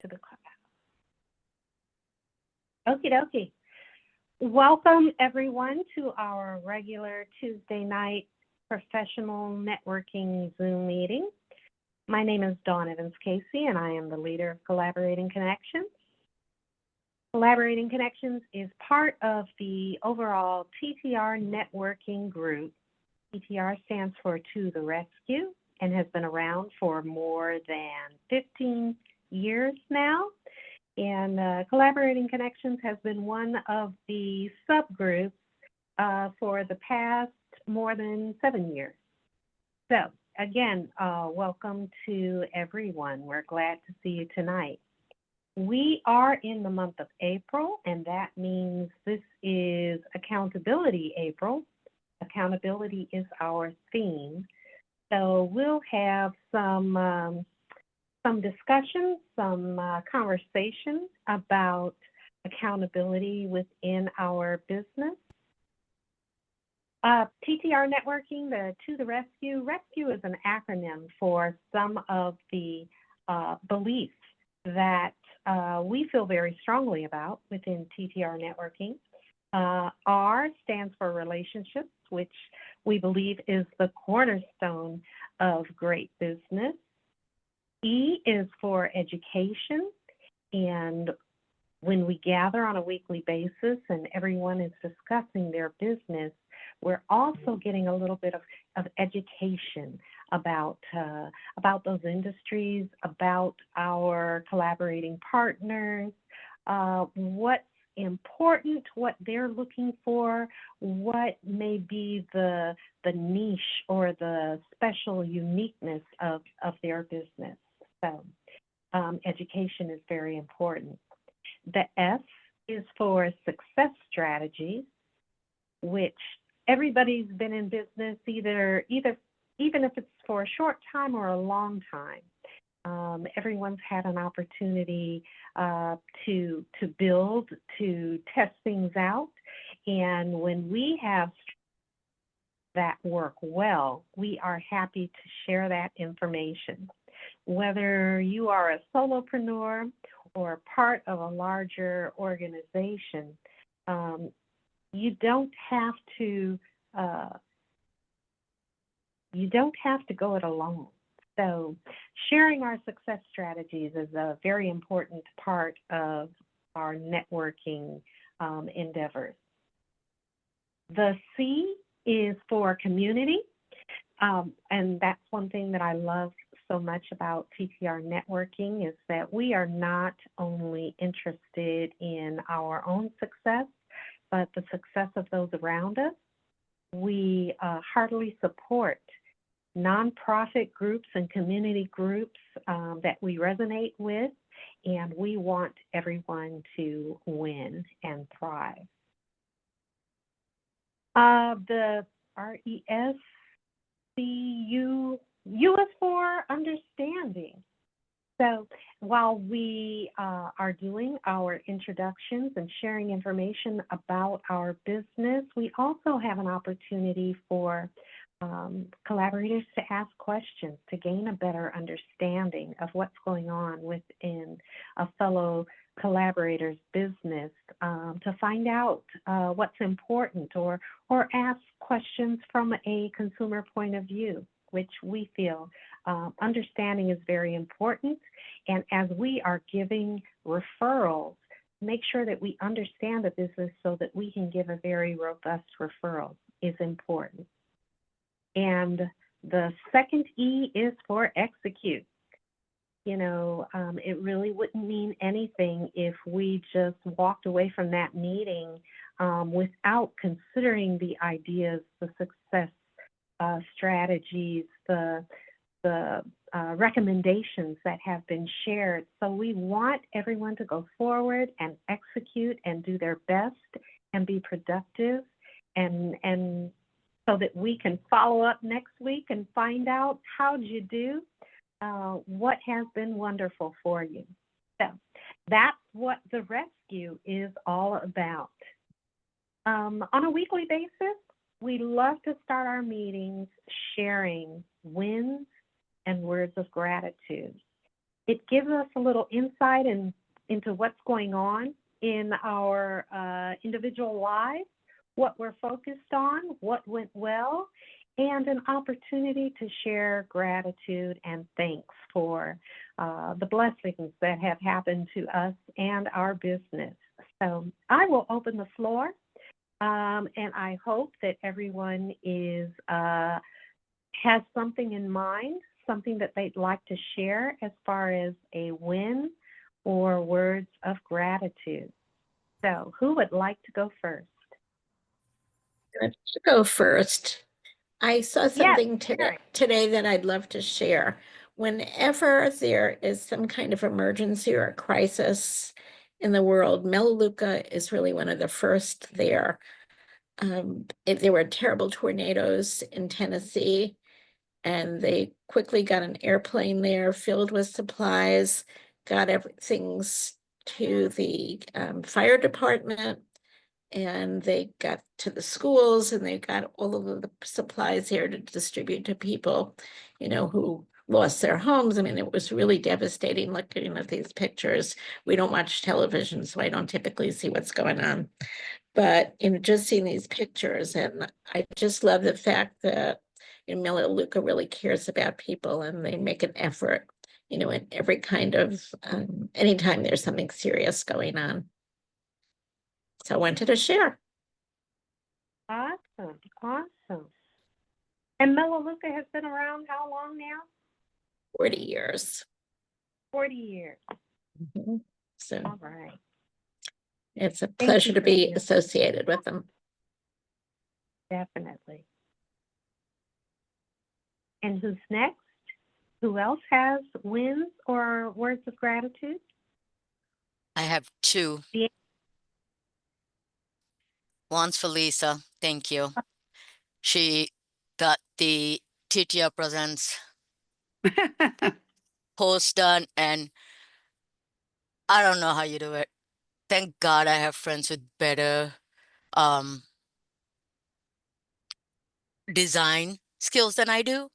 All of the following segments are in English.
to the clubhouse. Okie dokie. Welcome everyone to our regular Tuesday night professional networking Zoom meeting. My name is Dawn Evans Casey and I am the leader of Collaborating Connections. Collaborating Connections is part of the overall TTR networking group. TTR stands for To the Rescue and has been around for more than 15 years now. And Collaborating Connections has been one of the subgroups for the past more than 7 years. So again, welcome to everyone. We're glad to see you tonight. We are in the month of April, and that means this is Accountability April. Accountability is our theme. So we'll have some discussion, some conversation about accountability within our business. TTR Networking, the To the Rescue. Rescue is an acronym for some of the beliefs that we feel very strongly about within TTR Networking. R stands for relationships, which we believe is the cornerstone of great business. E is for education, and when we gather on a weekly basis and everyone is discussing their business, we're also getting a little bit of education about those industries, about our collaborating partners, what's important, what they're looking for, what may be the niche or the special uniqueness of their business. So education is very important. The S is for success strategies, which everybody's been in business either even if it's for a short time or a long time. Everyone's had an opportunity to build, to test things out, and when we have that work well, we are happy to share that information. Whether you are a solopreneur or part of a larger organization, you don't have to go it alone. So sharing our success strategies is a very important part of our networking endeavors. The C is for community, and that's one thing that I love so much about TTR Networking is that we are not only interested in our own success, but the success of those around us. We heartily support nonprofit groups and community groups that we resonate with, and we want everyone to win and thrive. The RESCU, U is for understanding. So while we are doing our introductions and sharing information about our business, we also have an opportunity for collaborators to ask questions to gain a better understanding of what's going on within a fellow collaborator's business, to find out what's important or ask questions from a consumer point of view, which we feel understanding is very important. And as we are giving referrals, make sure that we understand the business so that we can give a very robust referral is important. And the second E is for execute. You know, it really wouldn't mean anything if we just walked away from that meeting without considering the ideas, the success strategies, the recommendations that have been shared. So we want everyone to go forward and execute and do their best and be productive, and so that we can follow up next week and find out how did you do, what has been wonderful for you. So that's what the rescue is all about. On a weekly basis, we love to start our meetings sharing wins and words of gratitude. it gives us a little insight into what's going on in our individual lives, what we're focused on, what went well, and an opportunity to share gratitude and thanks for the blessings that have happened to us and our business. So I will open the floor, and I hope that everyone has something in mind, something that they'd like to share as far as a win or words of gratitude. So who would like to go first? Let's go first. I saw something Yes. today that I'd love to share. Whenever there is some kind of emergency or a crisis in the world, Melaleuca is really one of the first there. If there were terrible tornadoes in Tennessee, and they quickly got an airplane there filled with supplies, got everything to the fire department, and they got to the schools, and they got all of the supplies here to distribute to people, who lost their homes. I mean, it was really devastating looking at these pictures. We don't watch television, so I don't typically see what's going on. But just seeing these pictures, and I just love the fact that Melaleuca really cares about people, and they make an effort, in every kind of anytime there's something serious going on. So I wanted to share. Awesome. And Melaleuca has been around how long now? 40 years. 40 years. Mm-hmm. So all right. It's a pleasure to be associated with them. Definitely. And who's next? Who else has wins or words of gratitude? I have two. Yeah. One's for Lisa. Thank you. She got the TTL Presents post done, and I don't know how you do it. Thank God I have friends with better design skills than I do,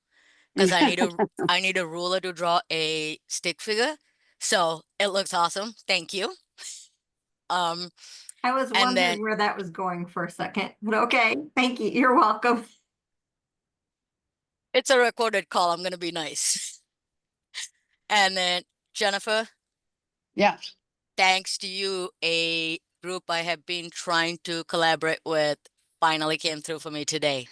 because I need a ruler to draw a stick figure. So it looks awesome. Thank you. I was wondering where that was going for a second, but okay, thank you. You're welcome. It's a recorded call. I'm going to be nice. And then Jennifer. Yes. Thanks to you, a group I have been trying to collaborate with finally came through for me today.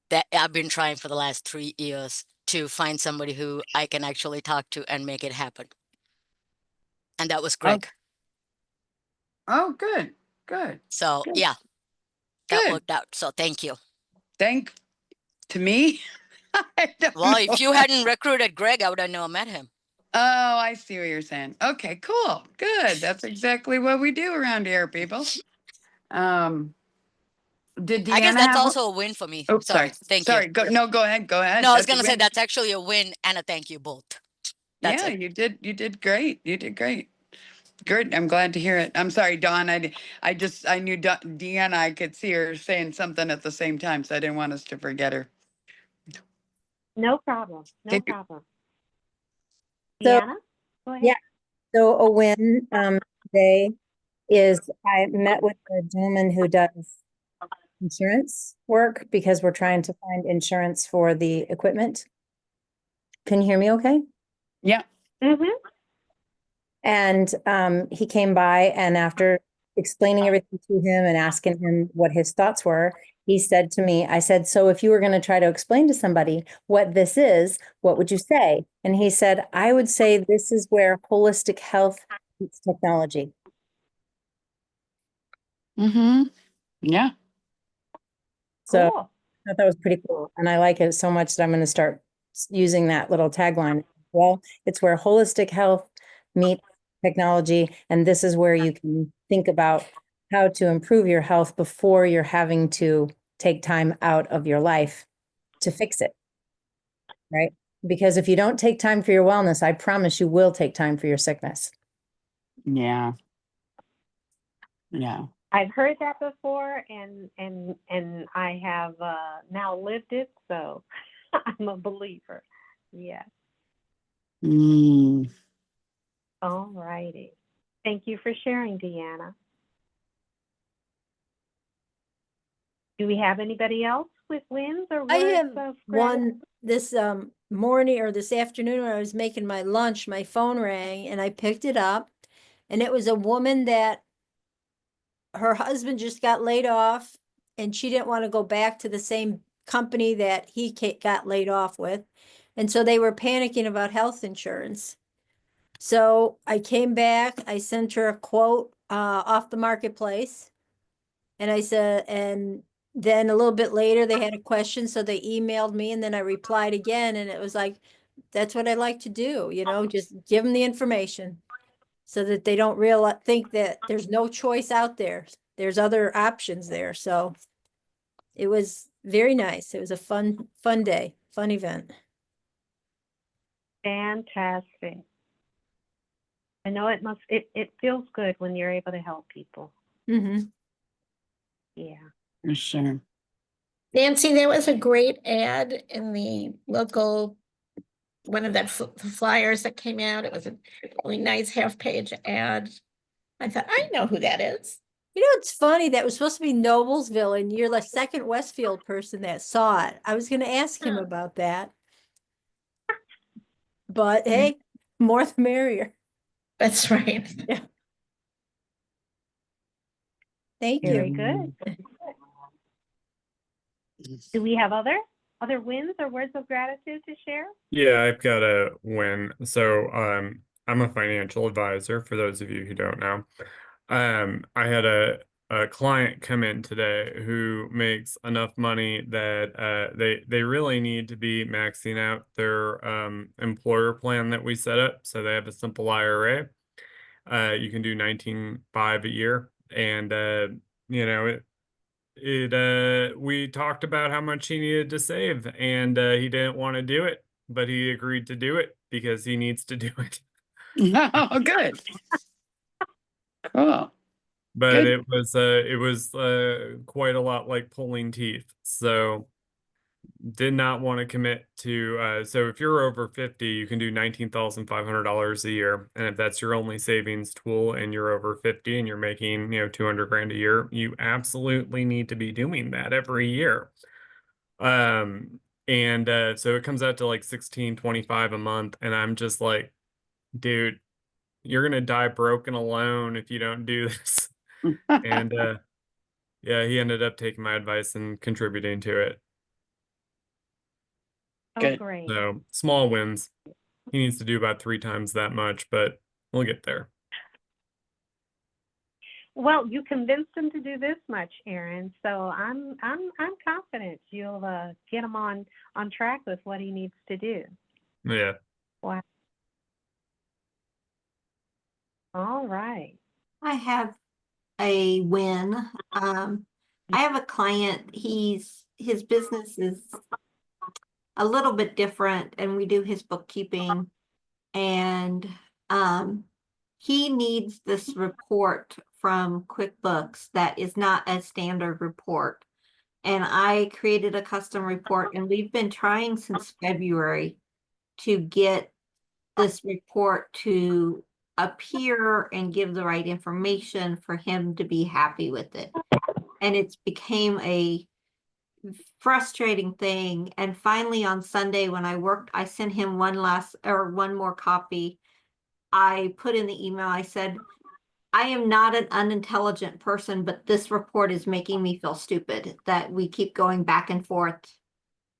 That I've been trying for the last 3 years to find somebody who I can actually talk to and make it happen. And that was Greg. Oh, good. Good. So good. yeah, that good. worked out. So thank you. Thank to me. Well, if you hadn't recruited Greg, I would have never met him. Oh, I see what you're saying. Okay, cool. Good. That's exactly what we do around here, people. Did Deanna I guess that's also a win for me. Oh, sorry. Thank you. Sorry. Go ahead. Go ahead. No, I was going to say that's actually a win and a thank you both. That's yeah, it. you did great. You did great. Good. I'm glad to hear it. I'm sorry, Dawn. I knew Deanna. I could see her saying something at the same time, so I didn't want us to forget her. No problem. No problem. So, Deanna, go ahead. Yeah. So a win today is I met with a gentleman who does insurance work because we're trying to find insurance for the equipment. Can you hear me okay? Yeah. Mm-hmm. And he came by, and after explaining everything to him and asking him what his thoughts were, he said to me, I said, so if you were going to try to explain to somebody what this is, what would you say? And he said, I would say this is where holistic health meets technology. Mm-hmm. Yeah. So Cool. I thought that was pretty cool. And I like it so much that I'm going to start using that little tagline. Well, it's where holistic health meets technology. And this is where you can think about how to improve your health before you're having to take time out of your life to fix it. Right? Because if you don't take time for your wellness, I promise you will take time for your sickness. Yeah. Yeah. I've heard that before, and I have now lived it, so I'm a believer. Yeah. Mm. All righty. Thank you for sharing, Deanna. Do we have anybody else with wins or I words have of gratitude? one this morning or this afternoon when I was making my lunch, my phone rang and I picked it up, and it was a woman that her husband just got laid off and she didn't want to go back to the same company that he got laid off with. And so they were panicking about health insurance. So I came back, I sent her a quote off the marketplace. And I said, and then a little bit later, they had a question, so they emailed me and then I replied again. And it was like, that's what I like to do, just give them the information so that they don't think that there's no choice out there. There's other options there. So it was very nice. It was a fun day, fun event. Fantastic. I know it feels good when you're able to help people. Mm-hmm. Yeah. For sure. Nancy, there was a great ad in the local, one of the flyers that came out. It was a really nice half-page ad. I thought, I know who that is. It's funny, that was supposed to be Noblesville, and you're the second Westfield person that saw it. I was going to ask him Huh. about that. But hey, more the merrier. That's right. Thank Very you. good. Do we have other wins or words of gratitude to share? Yeah, I've got a win. So, I'm a financial advisor for those of you who don't know. I had a client come in today who makes enough money that they really need to be maxing out their employer plan that we set up. So they have a simple IRA. You can do 19.5 a year, and we talked about how much he needed to save, and he didn't want to do it, but he agreed to do it because he needs to do it. Oh, good. Cool. But Good. it was quite a lot like pulling teeth. So did not want to commit to so if you're over 50, you can do $19,500 a year. And if that's your only savings tool and you're over 50 and you're making, 200 grand a year, you absolutely need to be doing that every year. And so it comes out to like 16.25 a month, and I'm just like, dude, you're gonna die broke and alone if you don't do this. And yeah, he ended up taking my advice and contributing to it. Oh, Good. great. So small wins. He needs to do about 3 times that much, but we'll get there. Well, you convinced him to do this much, Aaron. So I'm confident you'll get him on track with what he needs to do. Yeah. Wow. All right. I have a win. I have a client, his business is a little bit different, and we do his bookkeeping, and he needs this report from QuickBooks that is not a standard report. And I created a custom report, and we've been trying since February to get this report to appear and give the right information for him to be happy with it. And it's became a frustrating thing. And finally on Sunday when I sent him one more copy. I put in the email, I said, I am not an unintelligent person, but this report is making me feel stupid that we keep going back and forth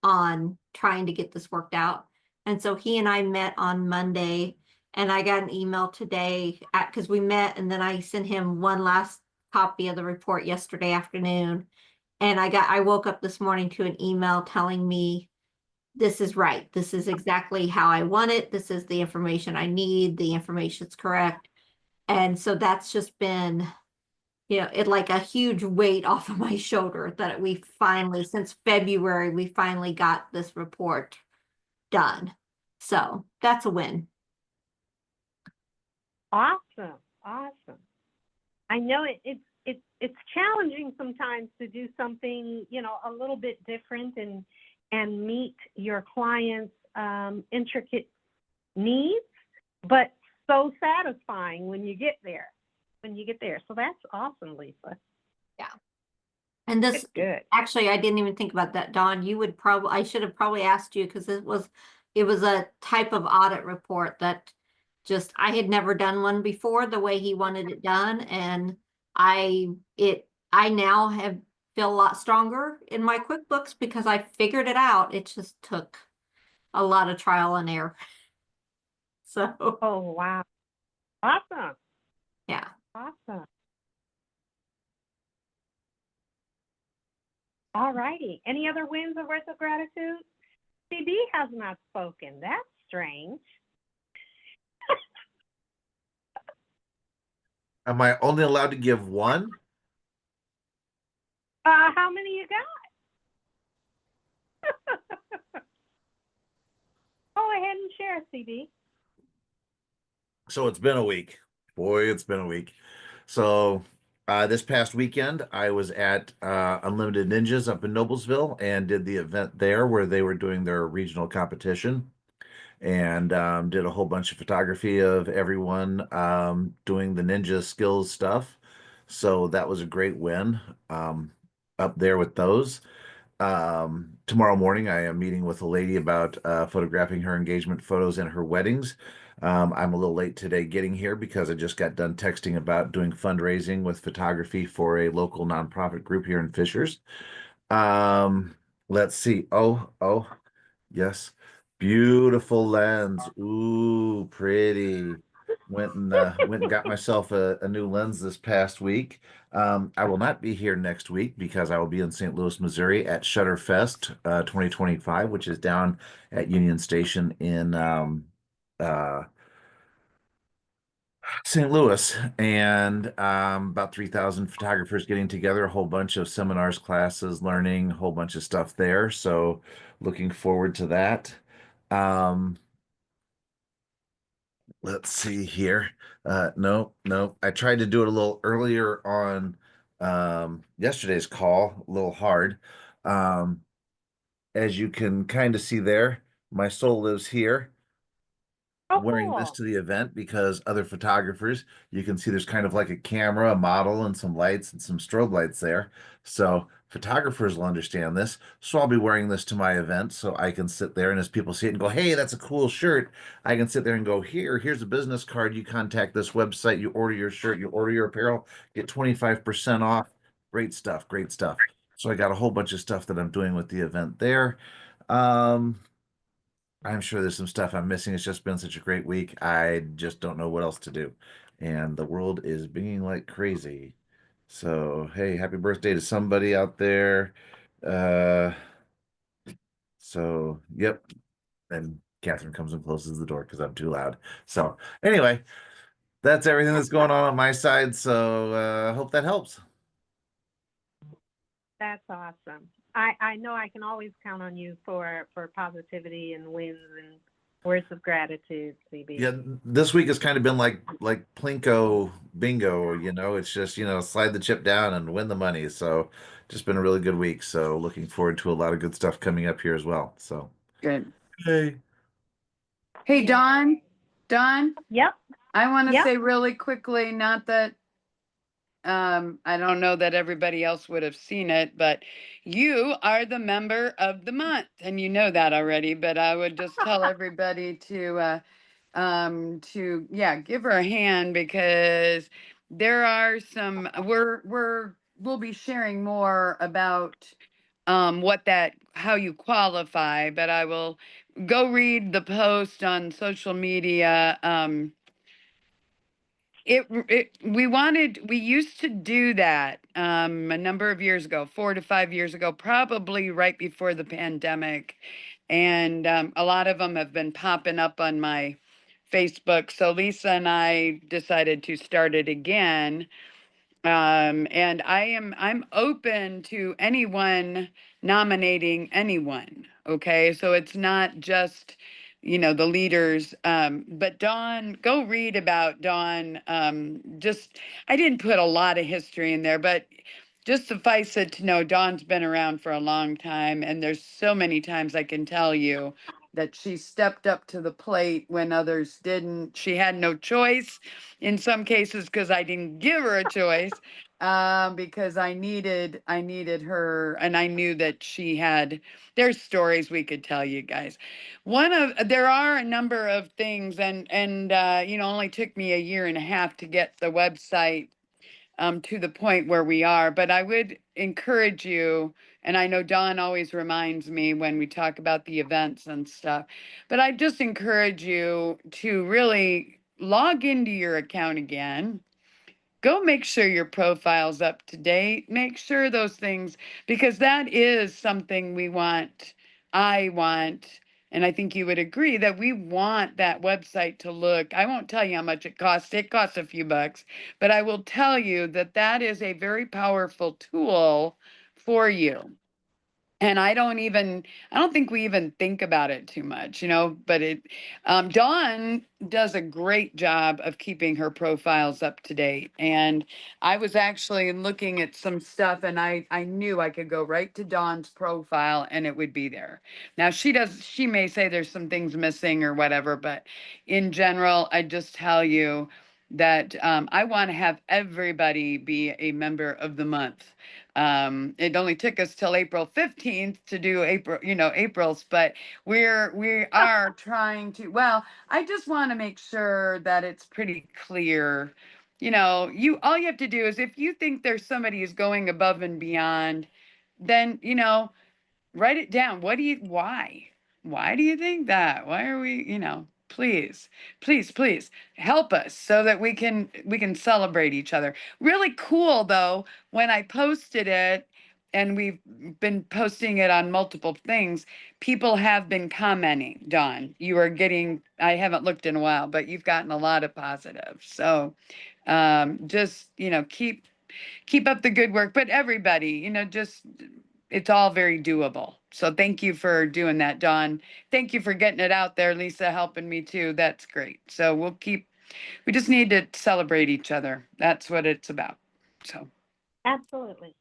on trying to get this worked out. And so he and I met on Monday, and I got an email today because we met, and then I sent him one last copy of the report yesterday afternoon. And I woke up this morning to an email telling me, this is right. This is exactly how I want it. This is the information I need. The information's correct. And so that's just been, it like a huge weight off of my shoulder that we finally, since February, we finally got this report done. So that's a win. Awesome. Awesome. I know it's challenging sometimes to do something, a little bit different and meet your clients' intricate needs, but so satisfying when you get there. So that's awesome, Lisa. And this, Good. actually, I didn't even think about that, Dawn. You would probably, I should have probably asked you because it was a type of audit report that just, I had never done one before the way he wanted it done. And I now feel a lot stronger in my QuickBooks because I figured it out. It just took a lot of trial and error. So, Oh, wow. Awesome. yeah. Awesome. All righty. Any other wins or words of gratitude? CB has not spoken. That's strange. Am I only allowed to give one? How many you got? Go ahead and share, CB. So it's been a week. Boy, it's been a week. So this past weekend, I was at Unlimited Ninjas up in Noblesville and did the event there where they were doing their regional competition, and did a whole bunch of photography of everyone doing the ninja skills stuff. So that was a great win up there with those. Tomorrow morning, I am meeting with a lady about photographing her engagement photos and her weddings. I'm a little late today getting here because I just got done texting about doing fundraising with photography for a local nonprofit group here in Fishers. Let's see. Oh, yes. Beautiful lens. Ooh, pretty. Went and got myself a new lens this past week. I will not be here next week because I will be in St. Louis, Missouri at Shutterfest 2025, which is down at Union Station in uh, St. Louis, and about 3,000 photographers getting together, a whole bunch of seminars, classes, learning, a whole bunch of stuff there. So looking forward to that. Um, let's see here. No. I tried to do it a little earlier on yesterday's call, a little hard. Um, as you can kind of see there, my soul lives here. Oh, Wearing this cool. to the event because other photographers, you can see there's kind of like a camera, a model, and some lights and some strobe lights there. So photographers will understand this. So I'll be wearing this to my event so I can sit there and as people see it and go, hey, that's a cool shirt, I can sit there and go, here's a business card. You contact this website, you order your shirt, you order your apparel, get 25% off. Great stuff, great stuff. So I got a whole bunch of stuff that I'm doing with the event there. I'm sure there's some stuff I'm missing. It's just been such a great week. I just don't know what else to do. And the world is being like crazy. So, hey, happy birthday to somebody out there. Uh, yep. And Catherine comes and closes the door because I'm too loud. So, anyway, that's everything that's going on my side. So, I hope that helps. That's awesome. I know I can always count on you for positivity and wins and words of gratitude, CB. Yeah, this week has kind of been like Plinko bingo, it's just, slide the chip down and win the money. So just been a really good week. So looking forward to a lot of good stuff coming up here as well. So Good. hey. Hey, Dawn, Yep. I want to Yep. say really quickly, not that I don't know that everybody else would have seen it, but you are the member of the month, and you know that already, but I would just tell everybody to give her a hand because there are some we'll be sharing more about how you qualify, but I will go read the post on social media. We used to do that a number of years ago, 4 to 5 years ago, probably right before the pandemic. And a lot of them have been popping up on my Facebook. So Lisa and I decided to start it again. And I'm open to anyone nominating anyone. Okay. So it's not just, the leaders. But Dawn, go read about Dawn. I didn't put a lot of history in there, but just suffice it to know Dawn's been around for a long time. And there's so many times I can tell you that she stepped up to the plate when others didn't. She had no choice in some cases because I didn't give her a choice, because I needed her, and I knew that she had, there's stories we could tell you guys. There are a number of things, and only took me a year and a half to get the website to the point where we are. But I would encourage you, and I know Dawn always reminds me when we talk about the events and stuff, but I just encourage you to really log into your account again. Go make sure your profile's up to date. Make sure those things, because that is something we want. I want, and I think you would agree that we want that website to look. I won't tell you how much it costs. It costs a few bucks, but I will tell you that that is a very powerful tool for you. And I don't think we even think about it too much, but Dawn does a great job of keeping her profiles up to date. And I was actually looking at some stuff, and I knew I could go right to Dawn's profile and it would be there. Now she may say there's some things missing or whatever, but in general, I just tell you that I want to have everybody be a member of the month. It only took us till April 15th to do April's, but we are trying to, well, I just want to make sure that it's pretty clear. All you have to do is, if you think there's somebody who's going above and beyond, then, write it down. Why do you think that? Why are we, please, please help us so that we can celebrate each other. Really cool though, when I posted it, and we've been posting it on multiple things, people have been commenting. Dawn, I haven't looked in a while, but you've gotten a lot of positives. So just, keep up the good work. But everybody, it's all very doable. So thank you for doing that, Dawn. Thank you for getting it out there, Lisa, helping me too. That's great. So we just need to celebrate each other. That's what it's about. So. Absolutely.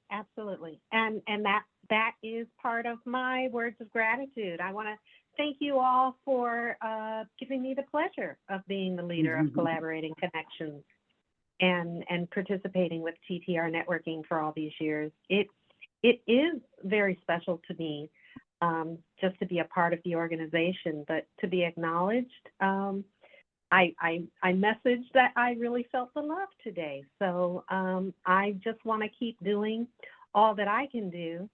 And that is part of my words of gratitude. I want to thank you all for giving me the pleasure of being the leader of Collaborating Connections and participating with TTR Networking for all these years. It is very special to me, just to be a part of the organization, but to be acknowledged. I messaged that I really felt the love today. So I just want to keep doing all that I can do,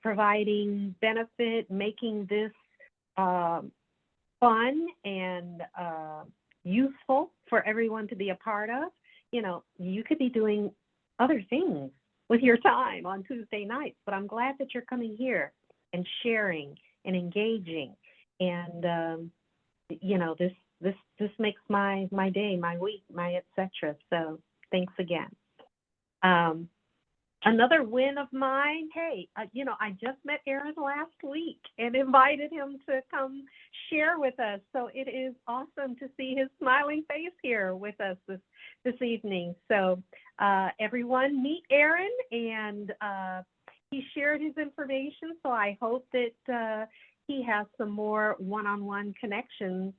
providing benefit, making this fun and useful for everyone to be a part of. You could be doing other things with your time on Tuesday nights, but I'm glad that you're coming here and sharing and engaging. And, this makes my day, my week, my et cetera. So thanks again. Another win of mine, hey, I just met Aaron last week and invited him to come share with us. So it is awesome to see his smiling face here with us this evening. So everyone meet Aaron, and he shared his information. So I hope that he has some more one-on-one connections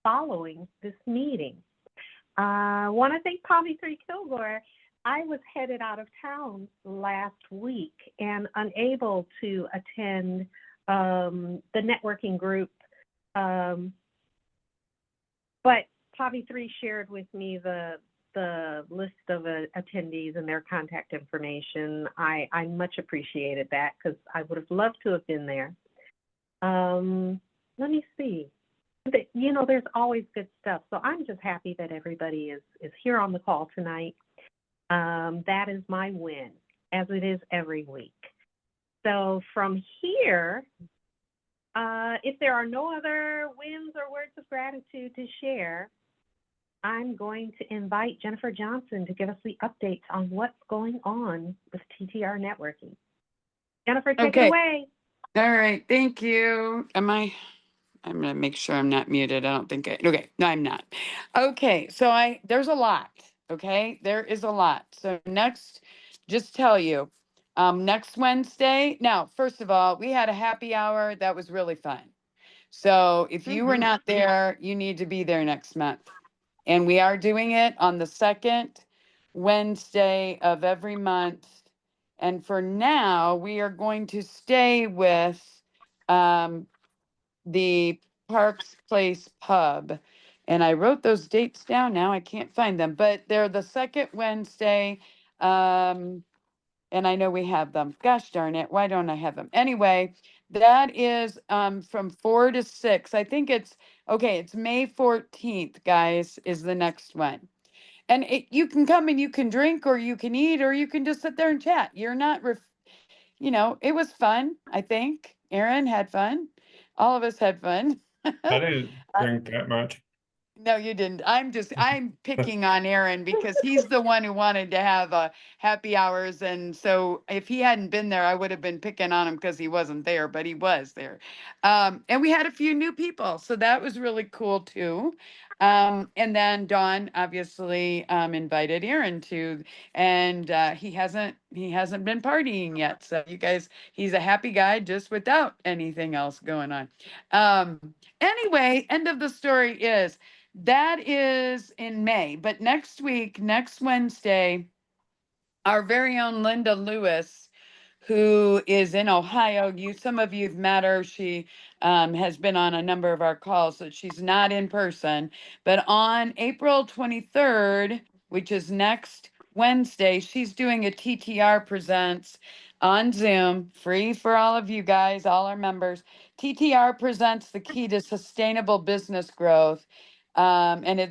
following this meeting. I want to thank Pavi 3 Kilgore. I was headed out of town last week and unable to attend the networking group, but Pavi 3 shared with me the list of attendees and their contact information. I much appreciated that because I would have loved to have been there. Let me see. There's always good stuff. So I'm just happy that everybody is here on the call tonight. That is my win, as it is every week. So from here, if there are no other wins or words of gratitude to share, I'm going to invite Jennifer Johnson to give us the updates on what's going on with TTR Networking. Jennifer, take it away. All right. Thank you. I'm going to make sure I'm not muted. I don't think okay. No, I'm not. Okay. So there's a lot. Okay. There is a lot. So next, just tell you, Next Wednesday, now, first of all, we had a happy hour. That was really fun. So if you were Mhm. not there, you need to be there next month. And we are doing it on the second Wednesday of every month. And for now, we are going to stay with the Parks Place Pub. And I wrote those dates down. Now I can't find them, but they're the second Wednesday. And I know we have them. Gosh darn it, why don't I have them? Anyway, that is from 4 to 6. I think it's okay, it's May 14th, guys, is the next one. And you can come and you can drink or you can eat or you can just sit there and chat. You're not it was fun, I think. Aaron had fun. All of us had fun. I didn't drink that much. No, you didn't. I'm picking on Aaron because he's the one who wanted to have happy hours. And so if he hadn't been there, I would have been picking on him because he wasn't there, but he was there. And we had a few new people. So that was really cool too. And then Dawn obviously invited Aaron to, and he hasn't been partying yet. So you guys, he's a happy guy just without anything else going on. Anyway, end of the story is that is in May, but next week, next Wednesday, our very own Linda Lewis, who is in Ohio. Some of you've met her. She has been on a number of our calls, so she's not in person. But on April 23rd, which is next Wednesday, she's doing a TTR Presents on Zoom, free for all of you guys, all our members. TTR Presents the key to sustainable business growth. The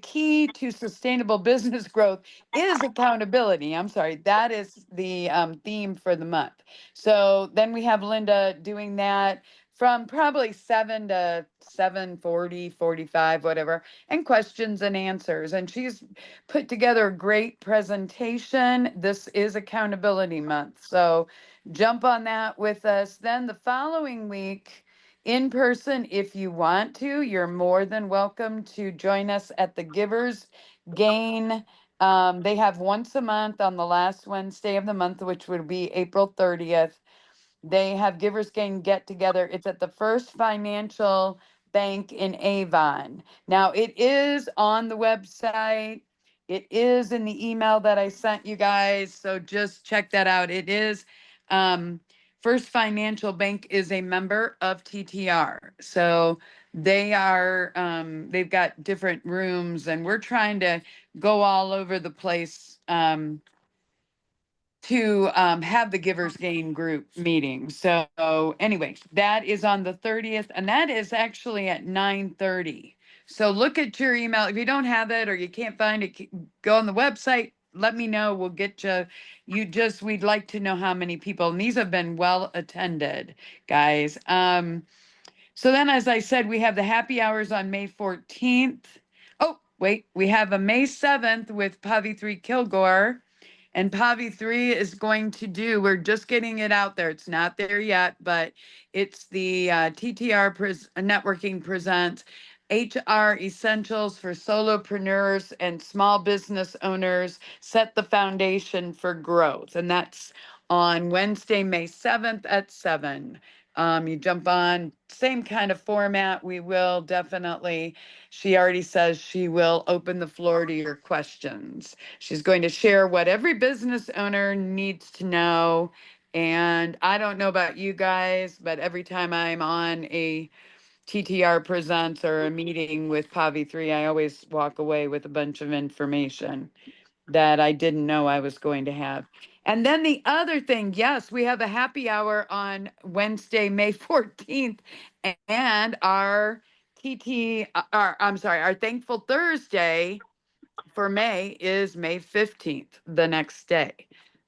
key to sustainable business growth is accountability. I'm sorry, that is the theme for the month. So then we have Linda doing that from probably 7 to 7:40, 45, whatever, and questions and answers. And she's put together a great presentation. This is accountability month. So jump on that with us. Then the following week, in person, if you want to, you're more than welcome to join us at the Givers Gain. They have once a month on the last Wednesday of the month, which would be April 30th. They have Givers Gain get together. It's at the First Financial Bank in Avon. Now, it is on the website. It is in the email that I sent you guys. So just check that out. It is First Financial Bank is a member of TTR. So they are they've got different rooms and we're trying to go all over the place to have the Givers Gain group meeting. So anyway, that is on the 30th and that is actually at 9:30. So look at your email. If you don't have it or you can't find it, go on the website. Let me know. We'll get you. We'd like to know how many people. And these have been well attended, guys. So then, as I said, we have the happy hours on May 14th. Oh, wait, we have a May 7th with Pavi 3 Kilgore. And Pavi 3 is going to we're just getting it out there. It's not there yet, but it's the TTR Networking presents HR Essentials for Solopreneurs and Small Business Owners, Set the Foundation for Growth. And that's on Wednesday, May 7th at 7. You jump on, same kind of format. We will definitely, she already says she will open the floor to your questions. She's going to share what every business owner needs to know. And I don't know about you guys, but every time I'm on a TTR Presents or a meeting with Pavi 3, I always walk away with a bunch of information that I didn't know I was going to have. And then the other thing, yes, we have a happy hour on Wednesday, May 14th, and our our Thankful Thursday for May is May 15th, the next day.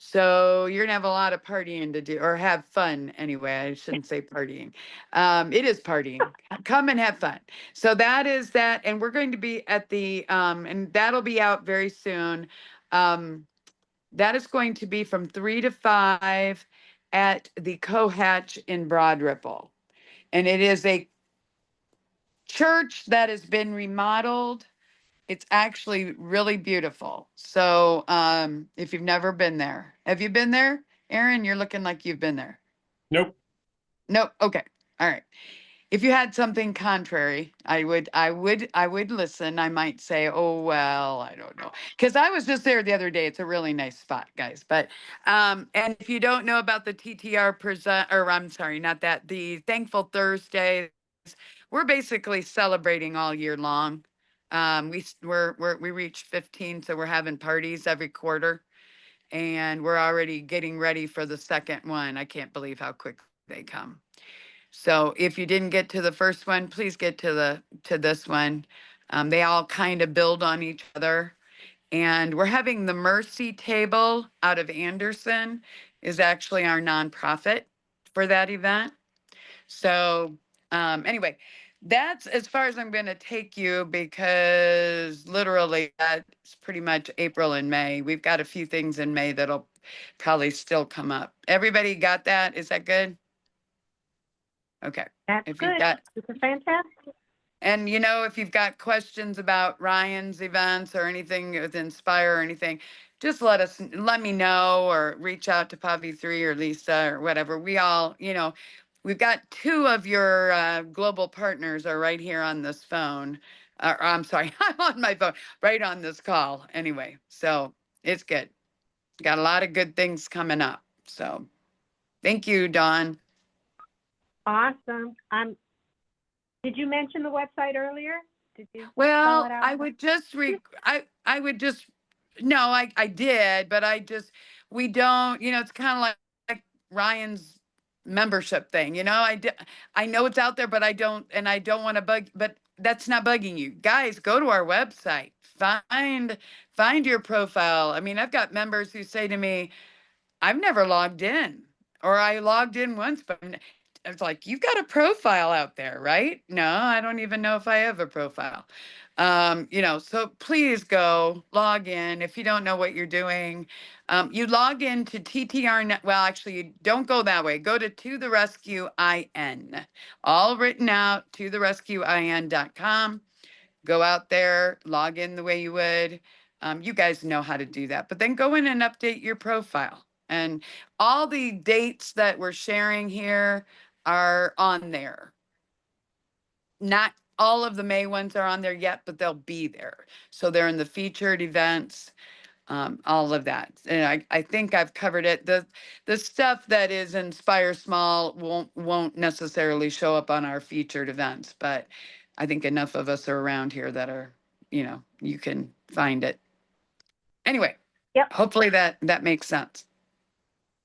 So you're gonna have a lot of partying to do, or have fun anyway. I shouldn't say partying. It is partying. Come and have fun. So that is that, and we're going to be at the and that'll be out very soon. That is going to be from 3 to 5 at the Cohatch in Broad Ripple. And it is a church that has been remodeled It's actually really beautiful. So if you've never been there, have you been there? Aaron, you're looking like you've been there. Nope. Nope. Okay. All right. If you had something contrary, I would listen. I might say, oh, well, I don't know. Because I was just there the other day. It's a really nice spot, guys. But and if you don't know about the TTR present, or I'm sorry, not that, the Thankful Thursdays, we're basically celebrating all year long. We reached 15, so we're having parties every quarter, and we're already getting ready for the second one. I can't believe how quick they come. So if you didn't get to the first one, please get to this one. They all kind of build on each other. And we're having the Mercy Table out of Anderson is actually our nonprofit for that event. So anyway, that's as far as I'm going to take you, because literally that's pretty much April and May. We've got a few things in May that'll probably still come up. Everybody got that? Is that good? Okay. That's If you've good. got, This is fantastic. and if you've got questions about Ryan's events or anything with Inspire or anything, just let me know, or reach out to Pavi3 or Lisa or whatever. We all, we've got two of your global partners are right here on this phone. Or, I'm sorry, I'm on my phone, right on this call anyway. So it's good. Got a lot of good things coming up. So thank you, Dawn. Awesome. Did you mention the website earlier? Did you spell Well, it out? I would just I would just, no, I did, but we don't, it's kind of like Ryan's membership thing, I know it's out there, but I don't want to bug, but that's not bugging you. Guys, go to our website, find your profile. I mean, I've got members who say to me, I've never logged in, or I logged in once, but it's like, you've got a profile out there, right? No, I don't even know if I have a profile. So please go log in. If you don't know what you're doing, you log into TTR. Well, actually, you don't go that way. Go to the rescue IN, all written out, totherescuein.com. Go out there, log in the way you would. You guys know how to do that, but then go in and update your profile. And all the dates that we're sharing here are on there. Not all of the May ones are on there yet, but they'll be there. So they're in the featured events, all of that. And I think I've covered it. The stuff that is Inspire Small won't necessarily show up on our featured events, but I think enough of us are around here that are, you can find it. Anyway, Yep. hopefully that makes sense.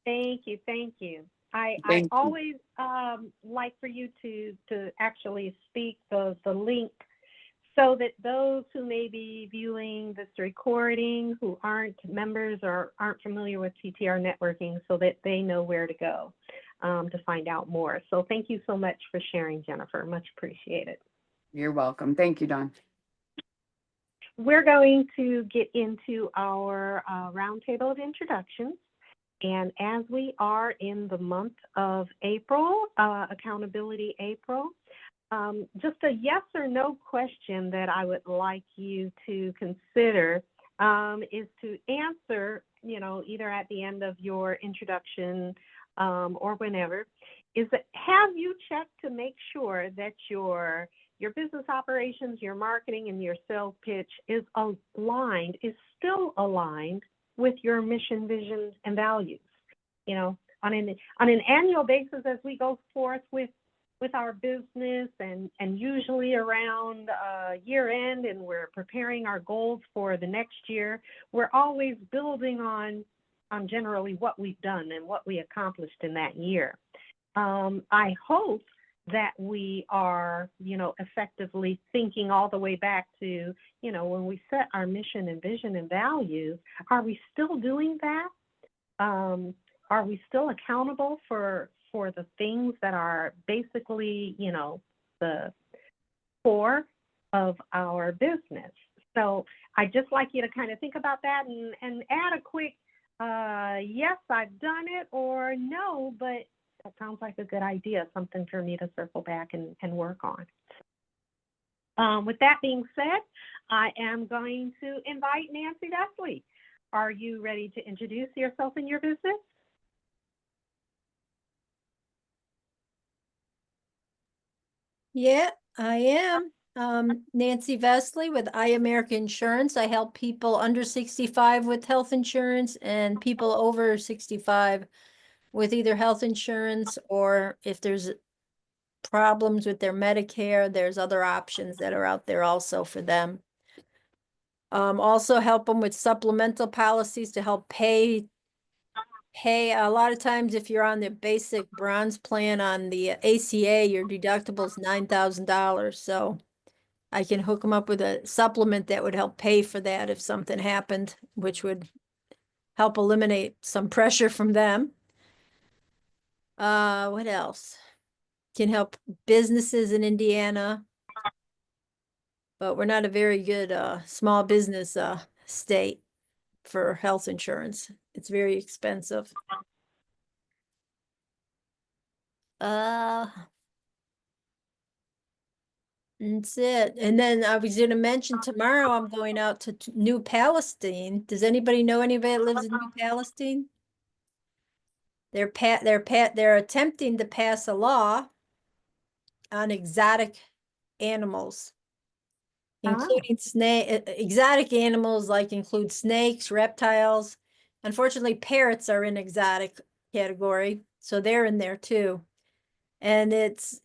Thank you. Thank you. I Thank you. always like for you to actually speak the link, so that those who may be viewing this recording who aren't members or aren't familiar with TTR networking, so that they know where to go to find out more. So thank you so much for sharing, Jennifer. Much appreciated. You're welcome. Thank you, Dawn. We're going to get into our roundtable of introductions. And as we are in the month of April, Accountability April, just a yes or no question that I would like you to consider is to answer, either at the end of your introduction or whenever, is that, have you checked to make sure that your business operations, your marketing, and your sales pitch is still aligned with your mission, vision, and values? On an annual basis, as we go forth with our business, and usually around year end, and we're preparing our goals for the next year, we're always building on generally what we've done and what we accomplished in that year. I hope that we are, effectively thinking all the way back to, when we set our mission and vision and values, are we still doing that? Are we still accountable for the things that are basically, the core of our business? So I'd just like you to kind of think about that and add a quick, yes, I've done it, or no, but that sounds like a good idea, something for me to circle back and work on. With that being said, I am going to invite Nancy Vesley. Are you ready to introduce yourself and your business? Yeah, I am. Nancy Vesley with iAmerica Insurance. I help people under 65 with health insurance and people over 65 with either health insurance, or if there's problems with their Medicare, there's other options that are out there also for them. Also help them with supplemental policies to help pay a lot of times if you're on the basic bronze plan on the ACA, your deductible is $9,000. So I can hook them up with a supplement that would help pay for that if something happened, which would help eliminate some pressure from them. What else? Can help businesses in Indiana. But we're not a very good small business state for health insurance. It's very expensive. That's it. And then I was going to mention tomorrow I'm going out to New Palestine. Does anybody know anybody that lives in New Palestine? They're attempting to pass a law on exotic animals, including exotic animals like include snakes, reptiles. Unfortunately, parrots are in exotic category, so they're in there too. And it's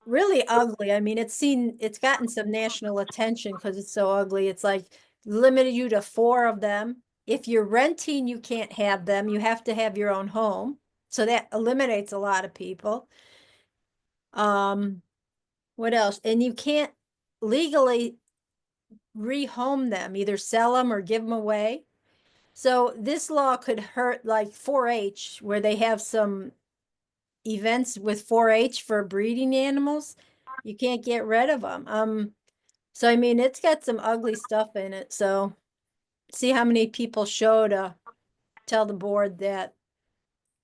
really ugly. I mean, it's gotten some national attention because it's so ugly. It's like limited you to 4 of them. If you're renting, you can't have them. You have to have your own home. So that eliminates a lot of people. What else? And you can't legally rehome them, either sell them or give them away. So this law could hurt like 4-H, where they have some events with 4-H for breeding animals. You can't get rid of them. So I mean, it's got some ugly stuff in it. So see how many people show to tell the board that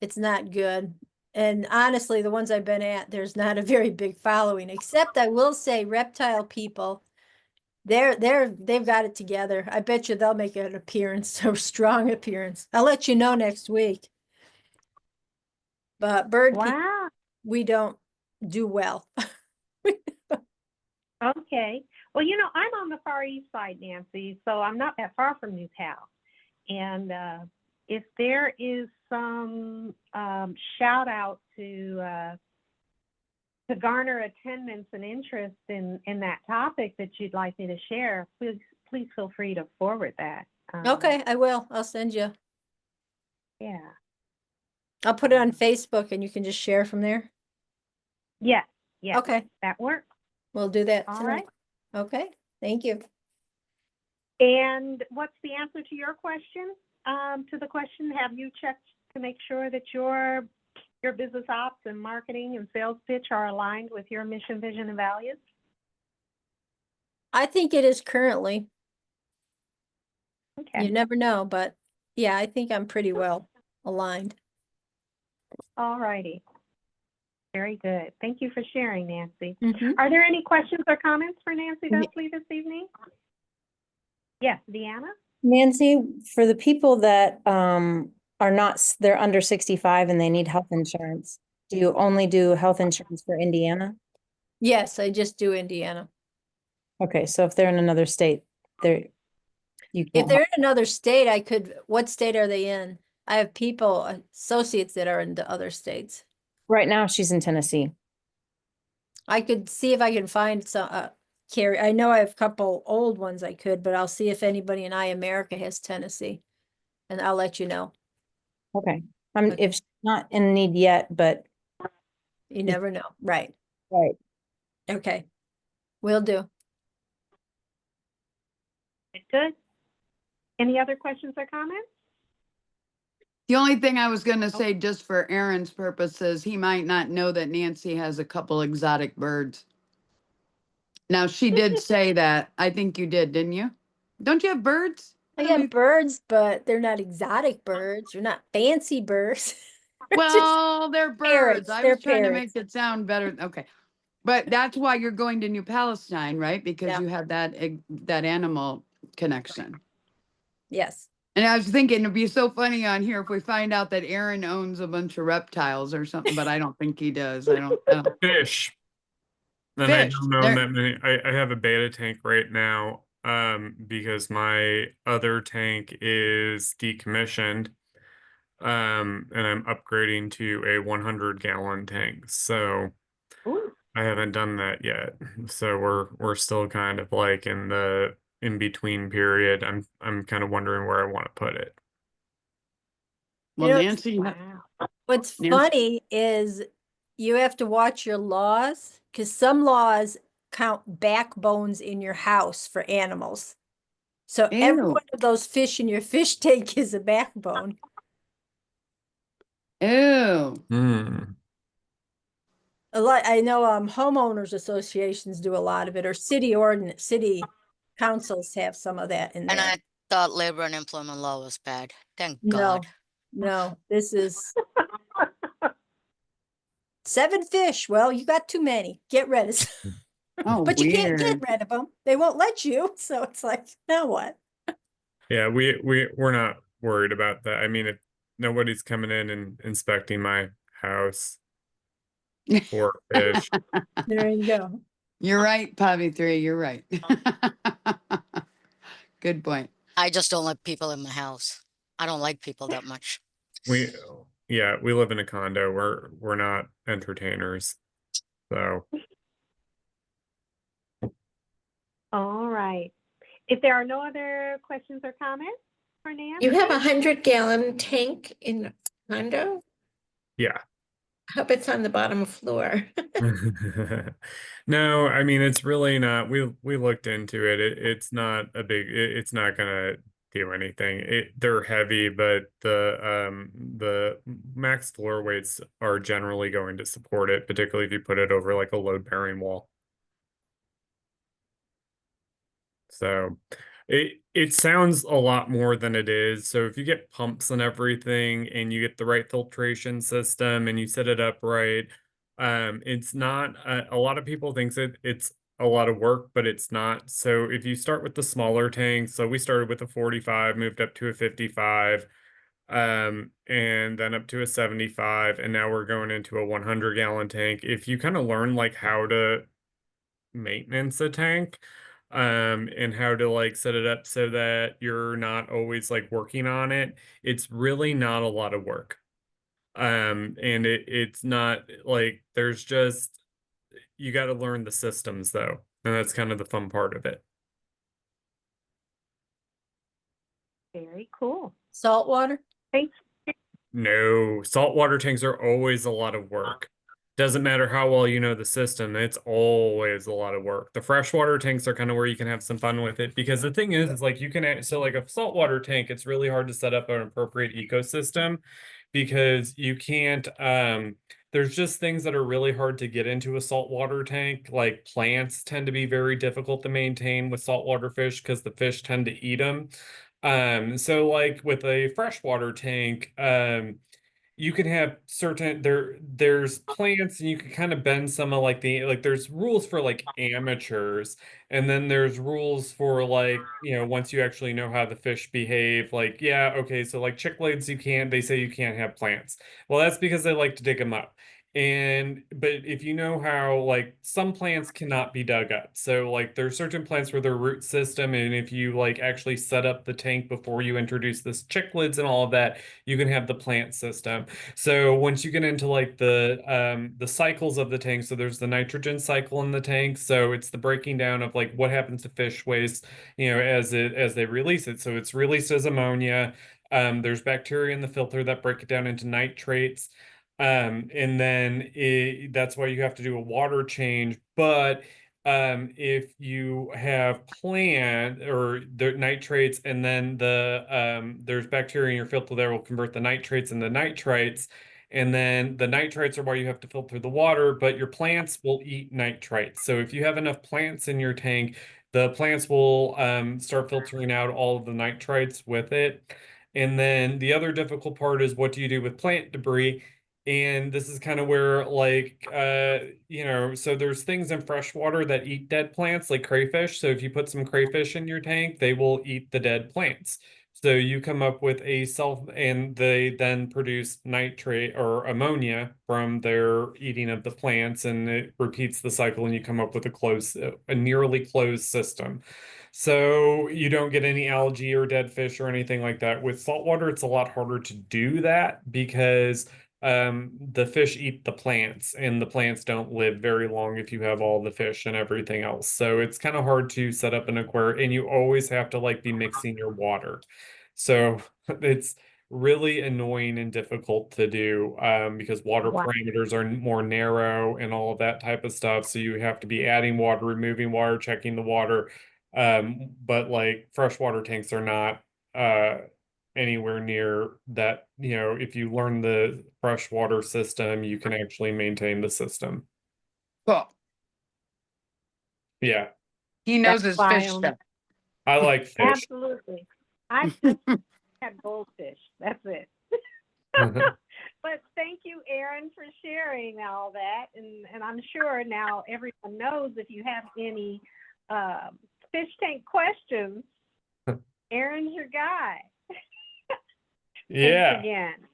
it's not good. And honestly, the ones I've been at, there's not a very big following, except I will say reptile people, they've got it together. I bet you they'll make an appearance, a strong appearance. I'll let you know next week. But bird people, Wow. we don't do well. Okay. Well, you know, I'm on the Far East side, Nancy, so I'm not that far from New Pal. And if there is some shout out to garner attendance and interest in that topic that you'd like me to share, please feel free to forward that. Okay, I will. I'll send you. Yeah. I'll put it on Facebook and you can just share from there. Yes. Yes. Okay, That works. we'll do that All tonight. Okay, thank you. And what's the answer to your question? To the question, have you checked to make sure that your business ops and marketing and sales pitch are aligned with your mission, vision, and values? I think it is currently. Okay. You never know, but yeah, I think I'm pretty well aligned. All righty. Very good. Thank you for sharing, Nancy. Mhm. Are there any questions or comments for Nancy Ye- Vesley this evening? Yes, Deanna? Nancy, for the people that are not, they're under 65 and they need health insurance, do you only do health insurance for Indiana? Yes, I just do Indiana. Okay, so if they're in another state, they're, you If can't. they're in another state, I could, what state are they in? I have people, associates that are in the other states. Right now, she's in Tennessee. I could see if I can find some, Carrie, I know I have a couple old ones I could, but I'll see if anybody in iAmerica has Tennessee. And I'll let you know. Okay, Okay. if she's not in need yet, but You never know. Right. right. Okay. Will do. Good. Any other questions or comments? The only thing I was gonna say, just for Aaron's purposes, he might not know that Nancy has a couple exotic birds. Now, she did say that. I think you did, didn't you? Don't you have birds? I Let me- got birds, but they're not exotic birds. They're not fancy birds. They're just Well, they're parrots. birds. I They're was trying to parrots. make it sound better. Okay. But that's why you're going to New Palestine, right? Because Yeah. you have that animal connection. Yes. And I was thinking it'd be so funny on here if we find out that Aaron owns a bunch of reptiles or something, but I don't think he does. I don't. Fish. And I Fish. don't know There- that many. I have a beta tank right now, because my other tank is decommissioned. And I'm upgrading to a 100-gallon tank. So Ooh, I haven't done that yet. So we're still kind of like in the in between period. I'm kind of wondering where I want to put it. Well, know, Nancy, wow. What's Nancy- funny is you have to watch your laws because some laws count backbones in your house for animals. So every Ew. one of those fish in your fish tank is a backbone. Ew. Hmm. A lot, I know homeowners associations do a lot of it, or city councils have some of that in And there. I thought labor and employment law was bad. Thank No, God. no, this is 7 fish. Well, you got too many. Get rid of some. Oh, But you can't get weird. rid of them. They won't let you. So it's like, now what? Yeah, we're not worried about that. I mean, if nobody's coming in and inspecting my house for fish. There you go. You're right, Pavi 3. You're right. Good point. I just don't like people in my house. I don't like people that much. Yeah, we live in a condo. We're not entertainers. So All right. If there are no other questions or comments for Nancy? You have a 100-gallon tank in condo? yeah. Hope it's on the bottom floor. No, I mean it's really not. We looked into it. It's not a big. It's not gonna do anything. They're heavy, but the max floor weights are generally going to support it, particularly if you put it over like a load bearing wall. So it sounds a lot more than it is. So if you get pumps and everything and you get the right filtration system and you set it up right, it's not a lot of people thinks it's a lot of work, but it's not. So if you start with the smaller tanks, so we started with a 45, moved up to a 55, and then up to a 75, and now we're going into a 100-gallon tank. If you kind of learn like how to maintenance a tank, and how to like set it up so that you're not always like working on it, it's really not a lot of work. And it's not like there's just you got to learn the systems though, and that's kind of the fun part of it. Very cool. Saltwater? Thanks. No, saltwater tanks are always a lot of work. Doesn't matter how well you know the system, it's always a lot of work. The freshwater tanks are kind of where you can have some fun with it, because the thing is like you can so like a saltwater tank, it's really hard to set up an appropriate ecosystem because you can't there's just things that are really hard to get into a saltwater tank. Like plants tend to be very difficult to maintain with saltwater fish because the fish tend to eat them. So like with a freshwater tank, you can have certain there's plants and you can kind of bend some of like there's rules for like amateurs, and then there's rules for like, you know, once you actually know how the fish behave, like, yeah, okay, so like cichlids, they say you can't have plants. Well, that's because they like to dig them up. But if you know how, like, some plants cannot be dug up. So like there's certain plants where their root system, and if you like actually set up the tank before you introduce this cichlids and all of that, you can have the plant system. So once you get into like the cycles of the tank, so there's the nitrogen cycle in the tank. So it's the breaking down of like what happens to fish waste, you know, as they release it. So it's released as ammonia. There's bacteria in the filter that break it down into nitrates. And then that's why you have to do a water change. But if you have plant or the nitrates, and then there's bacteria in your filter that will convert the nitrates into nitrites, and then the nitrites are why you have to filter the water, but your plants will eat nitrites. So if you have enough plants in your tank, the plants will start filtering out all of the nitrites with it. And then the other difficult part is, what do you do with plant debris? And this is kind of where like so there's things in freshwater that eat dead plants like crayfish. So if you put some crayfish in your tank, they will eat the dead plants. So you come up with and they then produce nitrate or ammonia from their eating of the plants, and it repeats the cycle, and you come up with a nearly closed system. So you don't get any algae or dead fish or anything like that. With saltwater, it's a lot harder to do that because the fish eat the plants, and the plants don't live very long if you have all the fish and everything else. So it's kind of hard to set up an aquarium, and you always have to like be mixing your water. So it's really annoying and difficult to do because water Wow. parameters are more narrow and all of that type of stuff. So you have to be adding water, removing water, checking the water. But like freshwater tanks are not anywhere near that. If you learn the freshwater system, you can actually maintain the system. Cool. Yeah, He knows That's his why fish I'm- stuff. I like fish. Absolutely. I just had goldfish. That's it. But thank you, Aaron, for sharing all that. And I'm sure now everyone knows if you have any fish tank questions, Aaron's your guy. Yeah. Thanks again.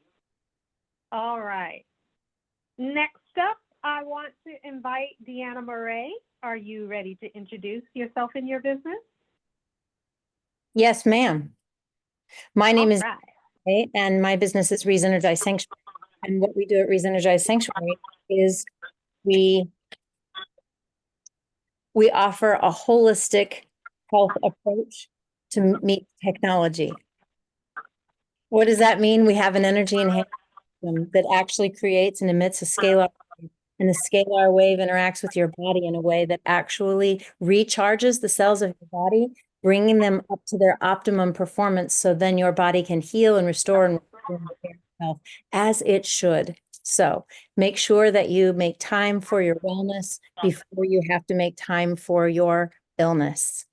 All right. Next up, I want to invite Deanna Murray. Are you ready to introduce yourself and your business? Yes, ma'am. My name All is right. Ray, and my business is Resenergize Sanctuary. And what we do at Resenergize Sanctuary is we offer a holistic health approach to meet technology. What does that mean? We have an energy enhancement system that actually creates and emits a scalar wave, and the scalar wave interacts with your body in a way that actually recharges the cells of your body, bringing them up to their optimum performance, so then your body can heal and restore and repair itself as it should. So make sure that you make time for your wellness before you have to make time for your illness.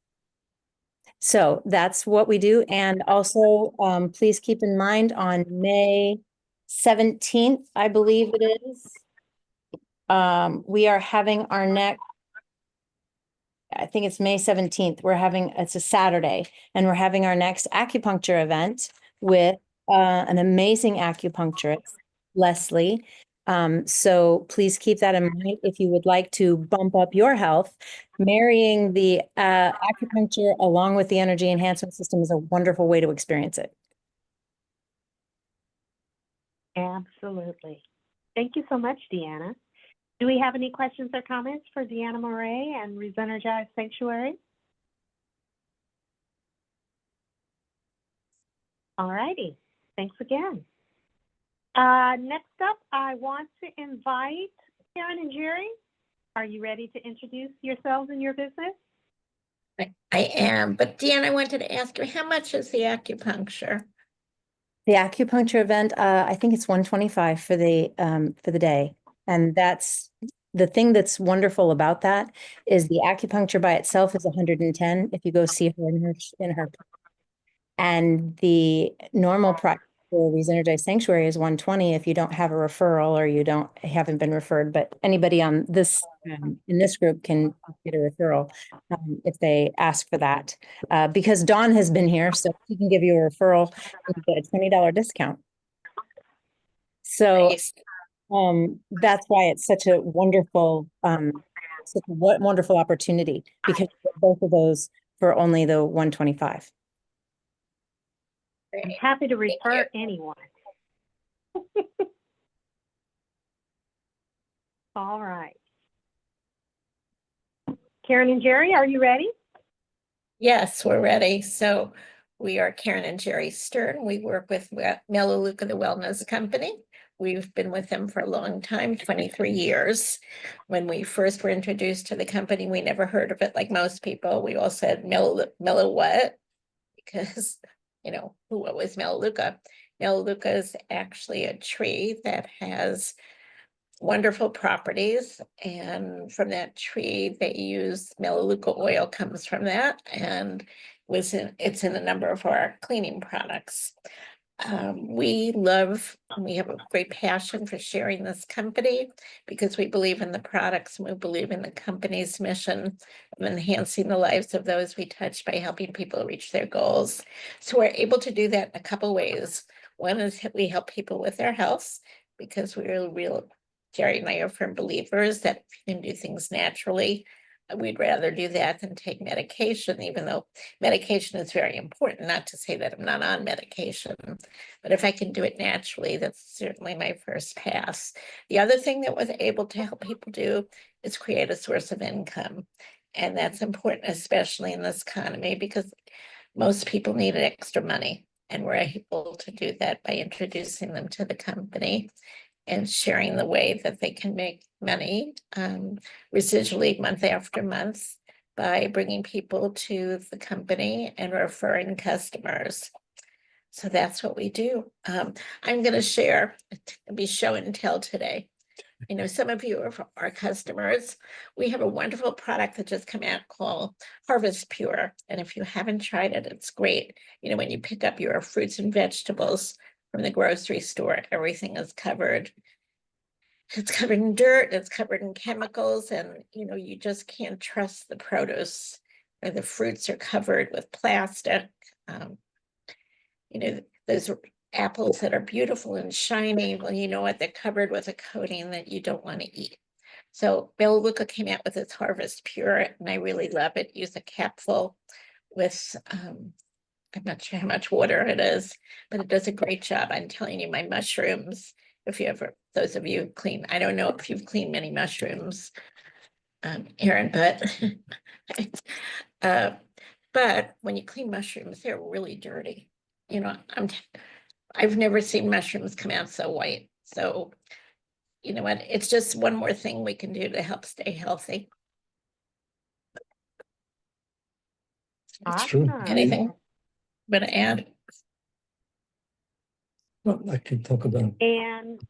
So that's what we do. And also, please keep in mind on May 17th, I believe it is, we are having our next, I think it's May 17th. It's a Saturday, and we're having our next acupuncture event with an amazing acupuncturist, Leslie. So please keep that in mind if you would like to bump up your health. Marrying the acupuncture along with the energy enhancement system is a wonderful way to experience it. Absolutely. Thank you so much, Deanna. Do we have any questions or comments for Deanna Murray and Resenergize Sanctuary? All righty. Thanks again. Next up, I want to invite Karen and Jerry. Are you ready to introduce yourselves and your business? I am, but Deanne, I wanted to ask you, how much is the acupuncture? The acupuncture event, I think it's $125 for the day. And that's the thing that's wonderful about that is the acupuncture by itself is $110 if you go see her in her. And the normal price for Resenergize Sanctuary is $120 if you don't have a referral or you haven't been referred. But anybody on this in this group can get a referral if they ask for that. Because Dawn has been here, so she can give you a referral and get a $20 discount. So Nice. that's why it's such a wonderful wonderful opportunity, because both of those for only the $125. I'm happy to refer anyone. All right. Karen and Jerry, are you ready? Yes, we're ready. So we are Karen and Jerry Stern. We work with Melaleuca, the wellness company. We've been with them for a long time, 23 years. When we first were introduced to the company, we never heard of it like most people. We all said, Melo what? Because, what was Melaleuca? Melaleuca is actually a tree that has wonderful properties, and from that tree they use Melaleuca oil comes from that, and it's in a number of our cleaning products. We love, and we have a great passion for sharing this company because we believe in the products and we believe in the company's mission of enhancing the lives of those we touch by helping people reach their goals. So we're able to do that in a couple ways. One is we help people with their health because we're Jerry and I are firm believers that if you can do things naturally, we'd rather do that than take medication, even though medication is very important. Not to say that I'm not on medication, but if I can do it naturally, that's certainly my first pass. The other thing that we're able to help people do is create a source of income. And that's important, especially in this economy, because most people need extra money. And we're able to do that by introducing them to the company and sharing the way that they can make money residually month after month by bringing people to the company and referring customers. So that's what we do. I'm going to share, be show and tell today. You know, some of you are our customers. We have a wonderful product that just came out called Harvest Pure. And if you haven't tried it, it's great. You know, when you pick up your fruits and vegetables from the grocery store, everything is covered. It's covered in dirt, it's covered in chemicals, and you know, you just can't trust the produce, or the fruits are covered with plastic. You know, those apples that are beautiful and shiny, well, you know what, they're covered with a coating that you don't want to eat. So Melaleuca came out with its Harvest Pure, and I really love it. Use a capful with I'm not sure how much water it is, but it does a great job. I'm telling you, my mushrooms, if you ever, those of you clean, I don't know if you've cleaned many mushrooms, Erin, but when you clean mushrooms, they're really dirty. You know, I've never seen mushrooms come out so white. So, you know what, it's just one more thing we can do to help stay healthy. That's true. Awesome. Anything but to add? Well, I could talk about. And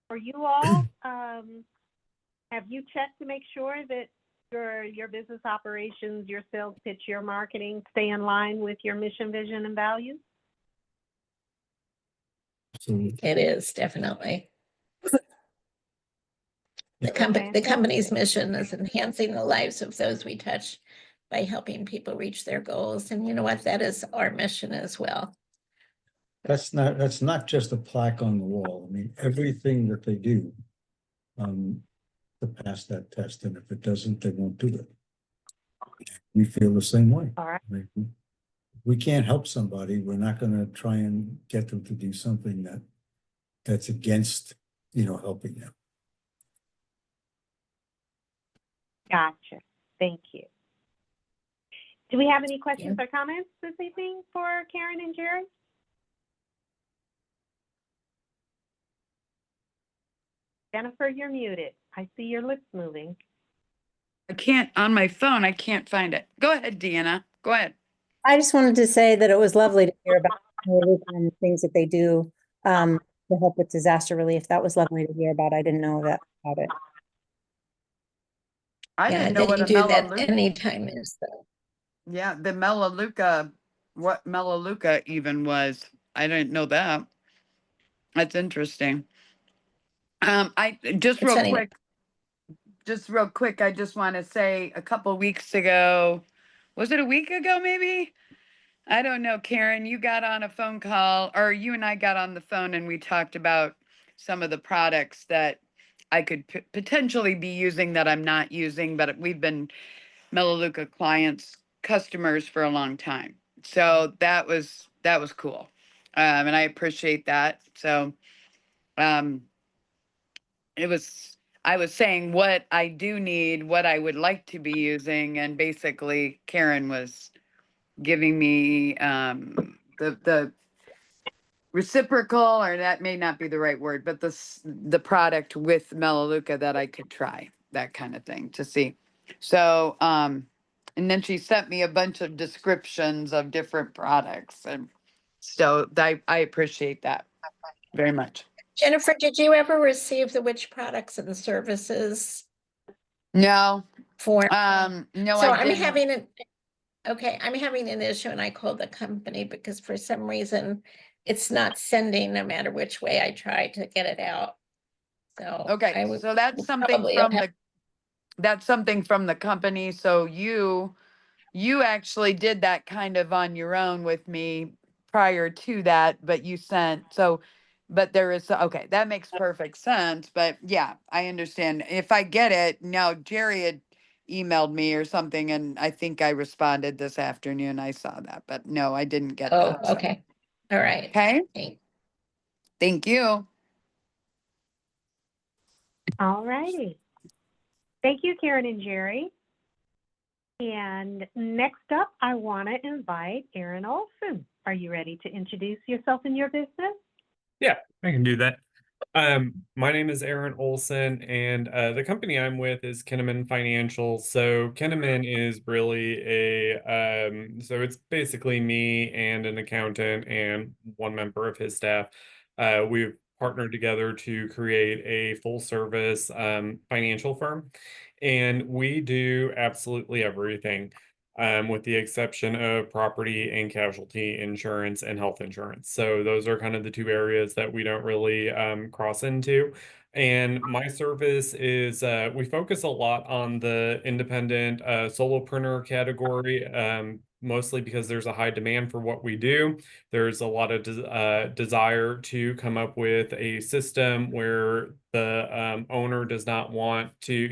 for you all, have you checked to make sure that your business operations, your sales pitch, your marketing stay in line with your mission, vision, and values? Absolutely. It is definitely. The Fantastic. company's mission is enhancing the lives of those we touch by helping people reach their goals. And you know what? That is our mission as well. That's not just a plaque on the wall. I mean, everything that they do to pass that test, and if it doesn't, they won't do it. We feel the same way. All right. I mean, we can't help somebody. We're not going to try and get them to do something that's against, helping them. Gotcha. Thank you. Do we have any questions or comments this evening for Karen and Jerry? Jennifer, you're muted. I see your lips moving. I can't, on my phone, I can't find it. Go ahead, Deanna. Go ahead. I just wanted to say that it was lovely to hear about the things that they do to help with disaster relief. That was lovely to hear about. I didn't know that about it. I Yeah, didn't know what they a do that Melaleuca. anytime is the Yeah, the Melaleuca, what Melaleuca even was. I didn't know that. That's interesting. I just It's real funny. quick, I just want to say a couple weeks ago, was it a week ago maybe? I don't know, Karen, you got on a phone call, or you and I got on the phone and we talked about some of the products that I could potentially be using that I'm not using, but we've been Melaleuca customers for a long time. So that was cool. And I appreciate that. So I was saying what I do need, what I would like to be using, and basically Karen was giving me the reciprocal, or that may not be the right word, but the product with Melaleuca that I could try, that kind of thing to see. So and then she sent me a bunch of descriptions of different products, and so I appreciate that very much. Jennifer, did you ever receive the Witch Products and Services No, form? no, So I I'm didn't. having I'm having an issue, and I called the company because for some reason it's not sending no matter which way I try to get it out. So I Okay, would so that's something probably from have- the, that's something from the company. So you actually did that kind of on your own with me prior to that, but you sent, so, but there is, okay, that makes perfect sense. But yeah, I understand. If I get it, now Jerry had emailed me or something, and I think I responded this afternoon. I saw that, but no, I didn't get Oh, that. so- okay. All right. Okay, Thanks. thank you. All righty. Thank you, Karen and Jerry. And next up, I want to invite Aaron Olson. Are you ready to introduce yourself and your business? Yeah, I can do that. My name is Aaron Olson, and the company I'm with is Kinnaman Financial. So Kinnaman is really so it's basically me and an accountant and one member of his staff. We've partnered together to create a full service financial firm, and we do absolutely everything. With the exception of property and casualty insurance and health insurance. So those are kind of the two areas that we don't really cross into. And my service is we focus a lot on the independent solopreneur category, mostly because there's a high demand for what we do. There's a lot of desire to come up with a system where the owner does not want to,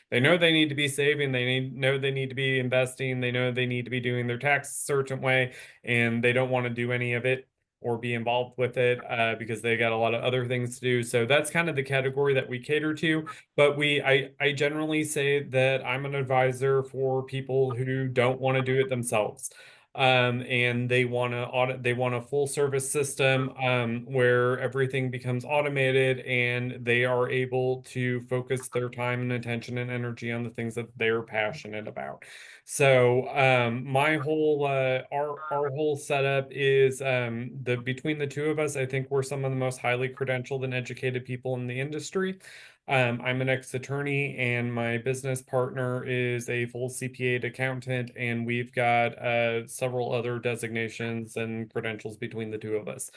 they know they need to be saving, know they need to be investing, they know they need to be doing their tax a certain way, and they don't want to do any of it or be involved with it because they got a lot of other things to do. So that's kind of the category that we cater to. But I generally say that I'm an advisor for people who don't want to do it themselves. And they want a full service system where everything becomes automated and they are able to focus their time and attention and energy on the things that they're passionate about. So my whole our whole setup is between the two of us, I think we're some of the most highly credentialed and educated people in the industry. I'm an ex-attorney, and my business partner is a full CPA accountant, and we've got several other designations and credentials between the two of us.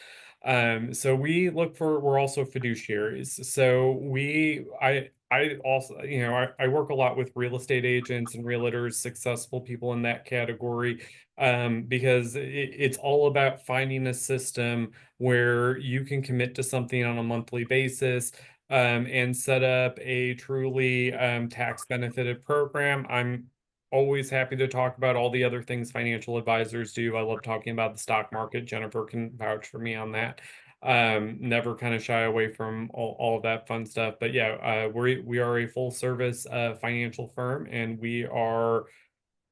So we're also fiduciaries. So I also, I work a lot with real estate agents and realtors, successful people in that category, because it's all about finding a system where you can commit to something on a monthly basis, and set up a truly tax benefited program. I'm always happy to talk about all the other things financial advisors do. I love talking about the stock market. Jennifer can vouch for me on that. Never kind of shy away from all of that fun stuff. But yeah, we are a full service financial firm, and we are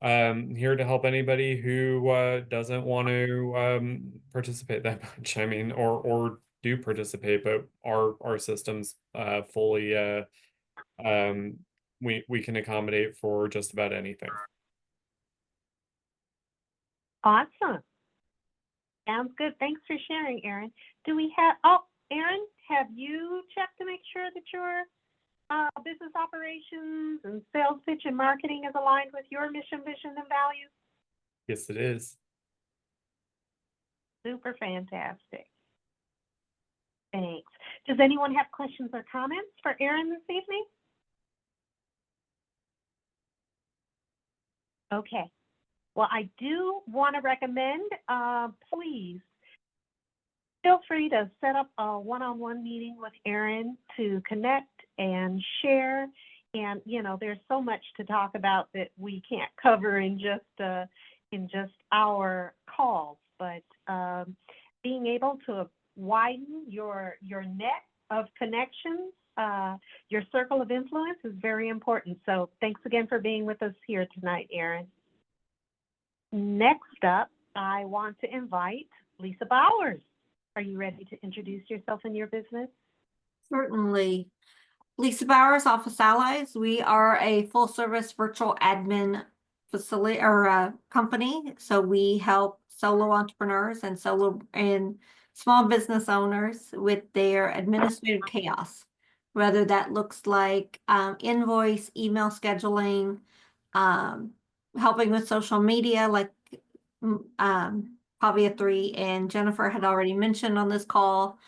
here to help anybody who doesn't want to participate that much. I mean, or do participate, but our systems fully we can accommodate for just about anything. Awesome. Sounds good. Thanks for sharing, Aaron. Do we have, oh, Aaron, have you checked to make sure that your business operations and sales pitch and marketing is aligned with your mission, vision, and values? Yes, it is. Super fantastic. Thanks. Does anyone have questions or comments for Aaron this evening? Okay. Well, I do want to recommend, please feel free to set up a one-on-one meeting with Aaron to connect and share. And, there's so much to talk about that we can't cover in just our calls. But being able to widen your net of connections, your circle of influence is very important. So thanks again for being with us here tonight, Aaron. Next up, I want to invite Lisa Bowers. Are you ready to introduce yourself and your business? Certainly. Lisa Bowers, Office Allies. We are a full service virtual admin facility or company. So we help solo entrepreneurs and small business owners with their administrative chaos, whether that looks like invoice, email scheduling, helping with social media, like probably a 3. And Jennifer had already mentioned on this call,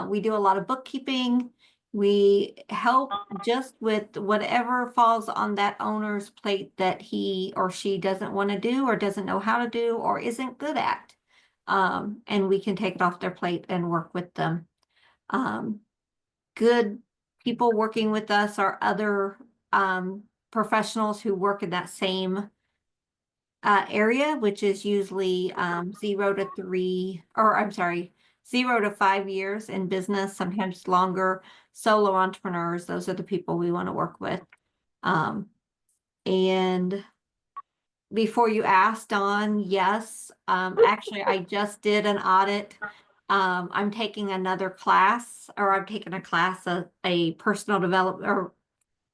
we do a lot of bookkeeping. We help just with whatever falls on that owner's plate that he or she doesn't want to do or doesn't know how to do or isn't good at. And we can take it off their plate and work with them. Good people working with us are other professionals who work in that same area, which is usually 0 to 3, or I'm sorry, 0 to 5 years in business, sometimes longer. Solo entrepreneurs, those are the people we want to work with. And before you asked, Dawn, yes, actually, I just did an audit. I'm taking another class, or I'm taking a class, a personal development or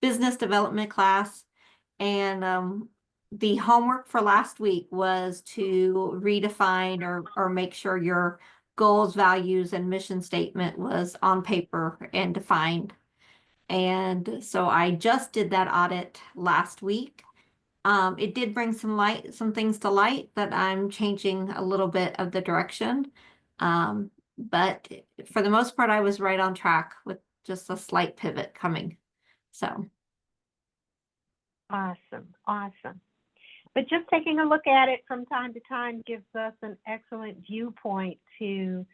business development class. And the homework for last week was to redefine or make sure your goals, values, and mission statement was on paper and defined. And so I just did that audit last week. It did bring some things to light that I'm changing a little bit of the direction. But for the most part, I was right on track with just a slight pivot coming. So. Awesome, awesome. But just taking a look at it from time to time gives us an excellent viewpoint to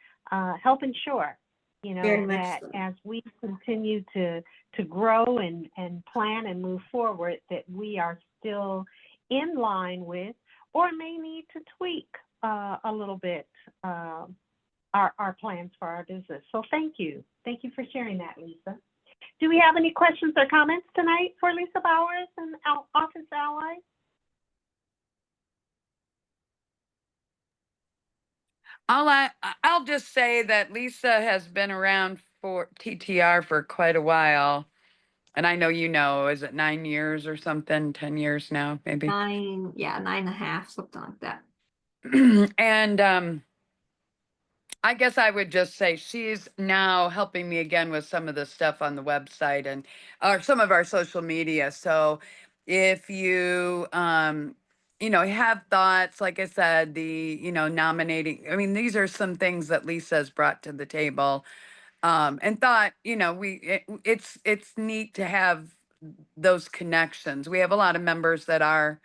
help ensure, Very much that so. as we continue to grow and plan and move forward, that we are still in line with, or may need to tweak a little bit our plans for our business. So thank you. Thank you for sharing that, Lisa. Do we have any questions or comments tonight for Lisa Bowers and Office Allies? I'll just say that Lisa has been around for TTR for quite a while. And I know is it 9 years or something, 10 years now, maybe? 9.5, something like that. And I guess I would just say she's now helping me again with some of the stuff on the website and some of our social media. So if you have thoughts, like I said, the nominating, I mean, these are some things that Lisa's brought to the table, and thought, it's neat to have those connections. We have a lot of members that are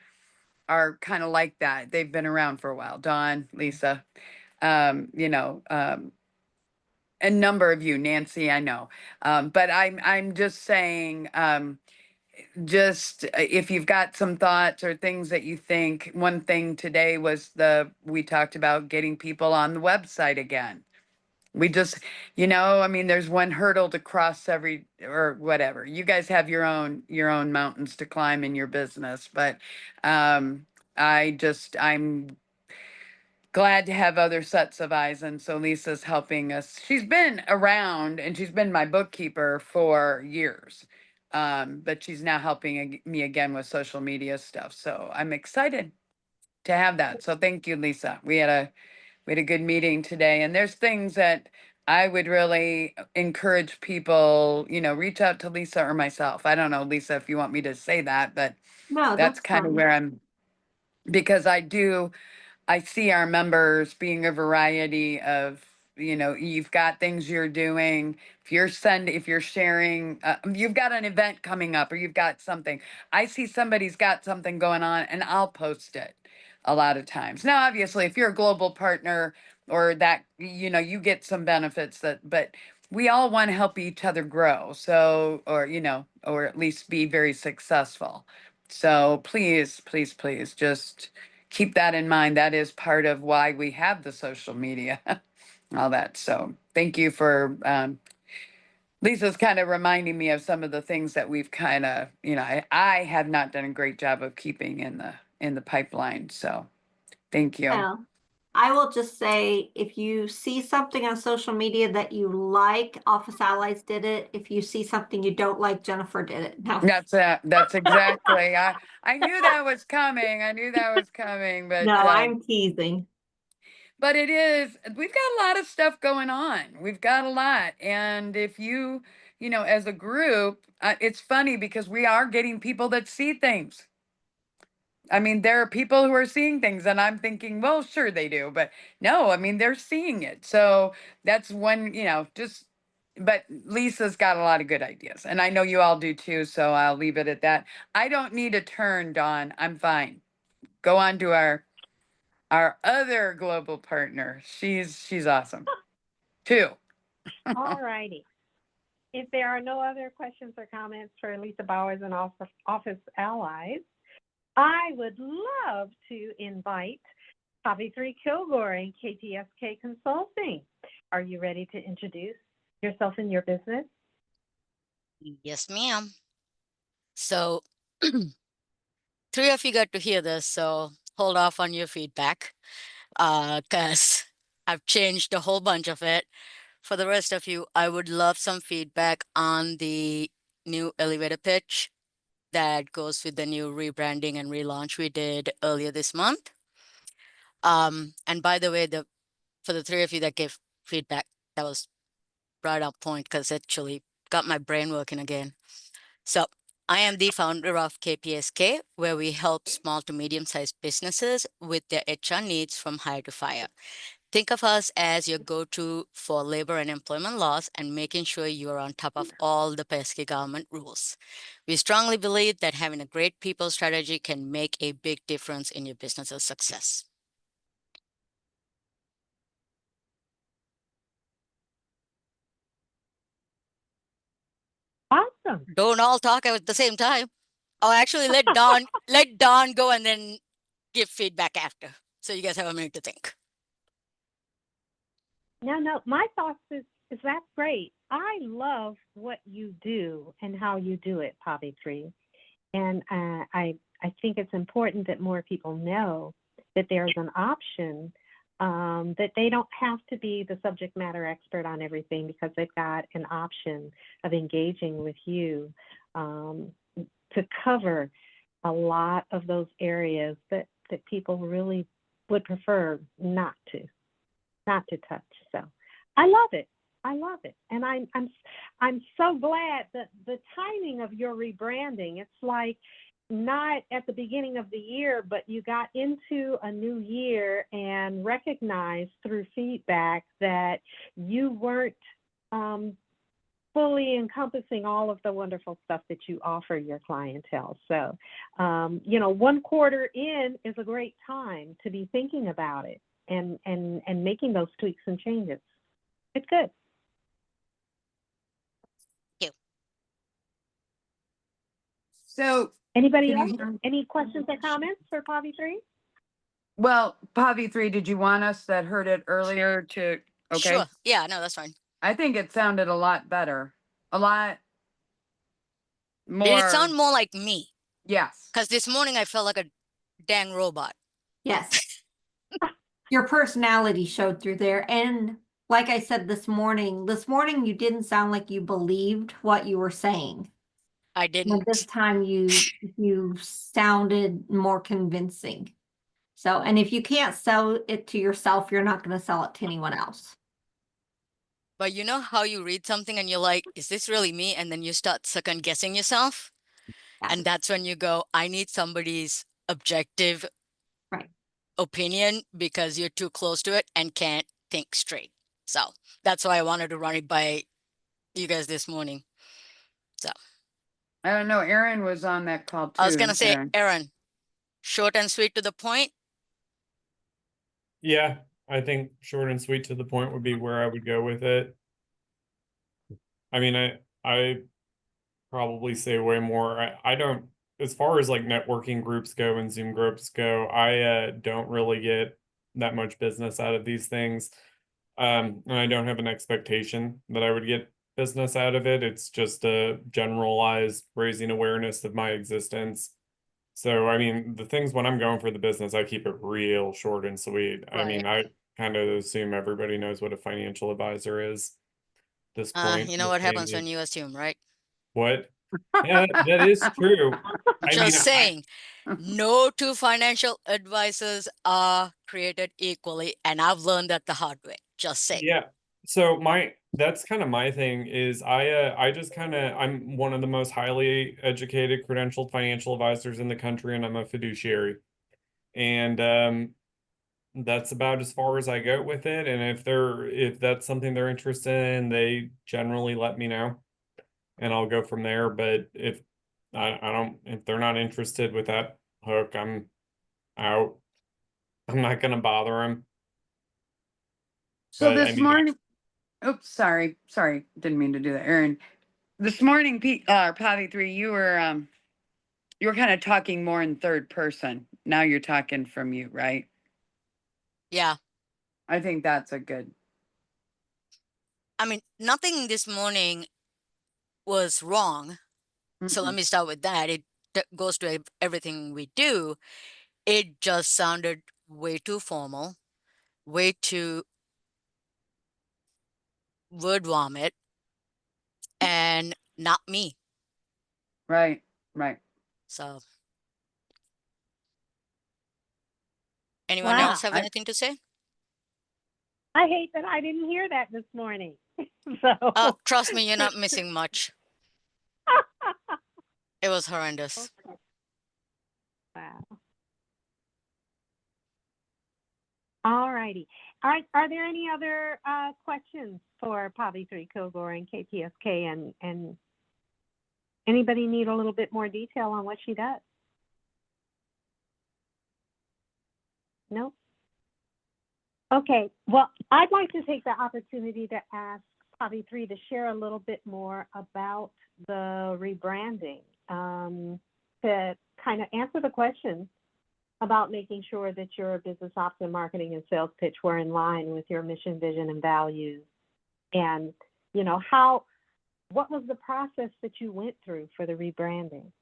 kind of like that. They've been around for a while. Dawn, Lisa, a number of you, Nancy, I know. But I'm just saying, just if you've got some thoughts or things that you think, one thing today was we talked about getting people on the website again. We just, I mean, there's one hurdle to cross or whatever. You guys have your own mountains to climb in your business, but I'm glad to have other sets of eyes. And so Lisa's helping us. She's been around and she's been my bookkeeper for years. But she's now helping me again with social media stuff. So I'm excited to have that. So thank you, Lisa. We had a good meeting today, and there's things that I would really encourage people, reach out to Lisa or myself. I don't know, Lisa, if you want me to say that, but No, that's that's kind of fine. where because I see our members being a variety of, you've got things you're doing. If you're sharing, you've got an event coming up or you've got something. I see somebody's got something going on and I'll post it a lot of times. Now, obviously, if you're a global partner or that, you get some benefits but we all want to help each other grow. So, or at least be very successful. So please, please, please just keep that in mind. That is part of why we have the social media, all that. So thank you for, Lisa's kind of reminding me of some of the things that we've kind of, I have not done a great job of keeping in the pipeline. So thank you. Well, I will just say, if you see something on social media that you like, Office Allies did it. If you see something you don't like, Jennifer did it. No, That's exactly. I knew that was coming. But no, I'm teasing. but we've got a lot of stuff going on. We've got a lot. And if as a group, it's funny because we are getting people that see things. I mean, there are people who are seeing things and I'm thinking, well, sure they do, but no, I mean, they're seeing it. So that's one, but Lisa's got a lot of good ideas and I know you all do too. So I'll leave it at that. I don't need a turn, Dawn. I'm fine. Go on to our other global partner. She's awesome too. All righty. If there are no other questions or comments for Lisa Bowers and Office Allies, I would love to invite Poppy 3 Kilgore and KPSK Consulting. Are you ready to introduce yourself and your business? Yes, ma'am. So 3 of you got to hear this, so hold off on your feedback, because I've changed a whole bunch of it. For the rest of you, I would love some feedback on the new elevator pitch that goes with the new rebranding and relaunch we did earlier this month. And by the way, for the 3 of you that gave feedback, that was right on point because it actually got my brain working again. So I am the founder of KPSK, where we help small to medium-sized businesses with their HR needs from hire to fire. Think of us as your go-to for labor and employment laws and making sure you are on top of all the pesky government rules. We strongly believe that having a great people strategy can make a big difference in your business's success. Awesome. Don't all talk at the same time. Oh, actually, let Dawn go and then give feedback after. So you guys have a minute to think. No, my thoughts is that's great. I love what you do and how you do it, Poppy 3. And I think it's important that more people know that there's an option, that they don't have to be the subject matter expert on everything, because they've got an option of engaging with you to cover a lot of those areas that people really would prefer not to touch. So I love it. And I'm so glad that the timing of your rebranding, it's like not at the beginning of the year, but you got into a new year and recognized through feedback that you weren't fully encompassing all of the wonderful stuff that you offer your clientele. So, 1 quarter in is a great time to be thinking about it and making those tweaks and changes. It's good. So Anybody can you else? hear me? Any questions or comments for Poppy 3? Well, Pavi 3, did you want us that heard it earlier to, okay? Sure. Yeah, no, that's fine. I think it sounded a lot better, a lot Did more. it sound more like me? Yes. Because this morning I felt like a dang robot. Yes. Your personality showed through there. And like I said this morning you didn't sound like you believed what you were saying. I And didn't. this time you sounded more convincing. So, and if you can't sell it to yourself, you're not going to sell it to anyone else. But you know how you read something and you're like, is this really me? And then you start second guessing yourself. Yes. And that's when you go, I need somebody's objective Right. opinion, because you're too close to it and can't think straight. So that's why I wanted to run it by you guys this morning. So I don't know. Aaron was on that call too. I was going to say, Aaron. Aaron, short and sweet to the point. Yeah, I think short and sweet to the point would be where I would go with it. I mean, I probably say way more. I don't, as far as like networking groups go and Zoom groups go, I don't really get that much business out of these things. And I don't have an expectation that I would get business out of it. It's just a generalized raising awareness of my existence. So, I mean, the things when I'm going for the business, I keep it real short and sweet. I mean, I kind of assume everybody knows what a financial advisor is at this point. You know what happens when you assume, right? What? Yeah, that is true. I mean, Just saying, no 2 financial advisors are created equally. And I've learned that the hard way. Just saying. yeah, So that's kind of my thing is I just kind of I'm one of the most highly educated credentialed financial advisors in the country, and I'm a fiduciary. And that's about as far as I go with it. And if that's something they're interested in, they generally let me know, and I'll go from there. But if they're not interested with that hook, I'm out. I'm not gonna bother them. So But I this mean, morning, oops, sorry, didn't mean to do that, Aaron. This morning, Pavi 3, you were kind of talking more in third person. Now you're talking from you, right? Yeah. I think that's a good. I mean, nothing this morning was wrong. So let Mm-mm. me start with that. It goes to everything we do. It just sounded way too formal, way too word vomit, and not me. Right. So anyone Wow. else have anything to say? I hate that I didn't hear that this morning. So, Oh, trust me, you're not missing much. It was horrendous. wow. All righty. Are there any other questions for Pavi 3 Kilgore and KPSK, and anybody need a little bit more detail on what she does? No? Okay, well, I'd like to take the opportunity to ask Pavi 3 to share a little bit more about the rebranding, to kind of answer the question about making sure that your business ops and marketing and sales pitch were in line with your mission, vision, and values. And, you know, what was the process that you went through for the rebranding?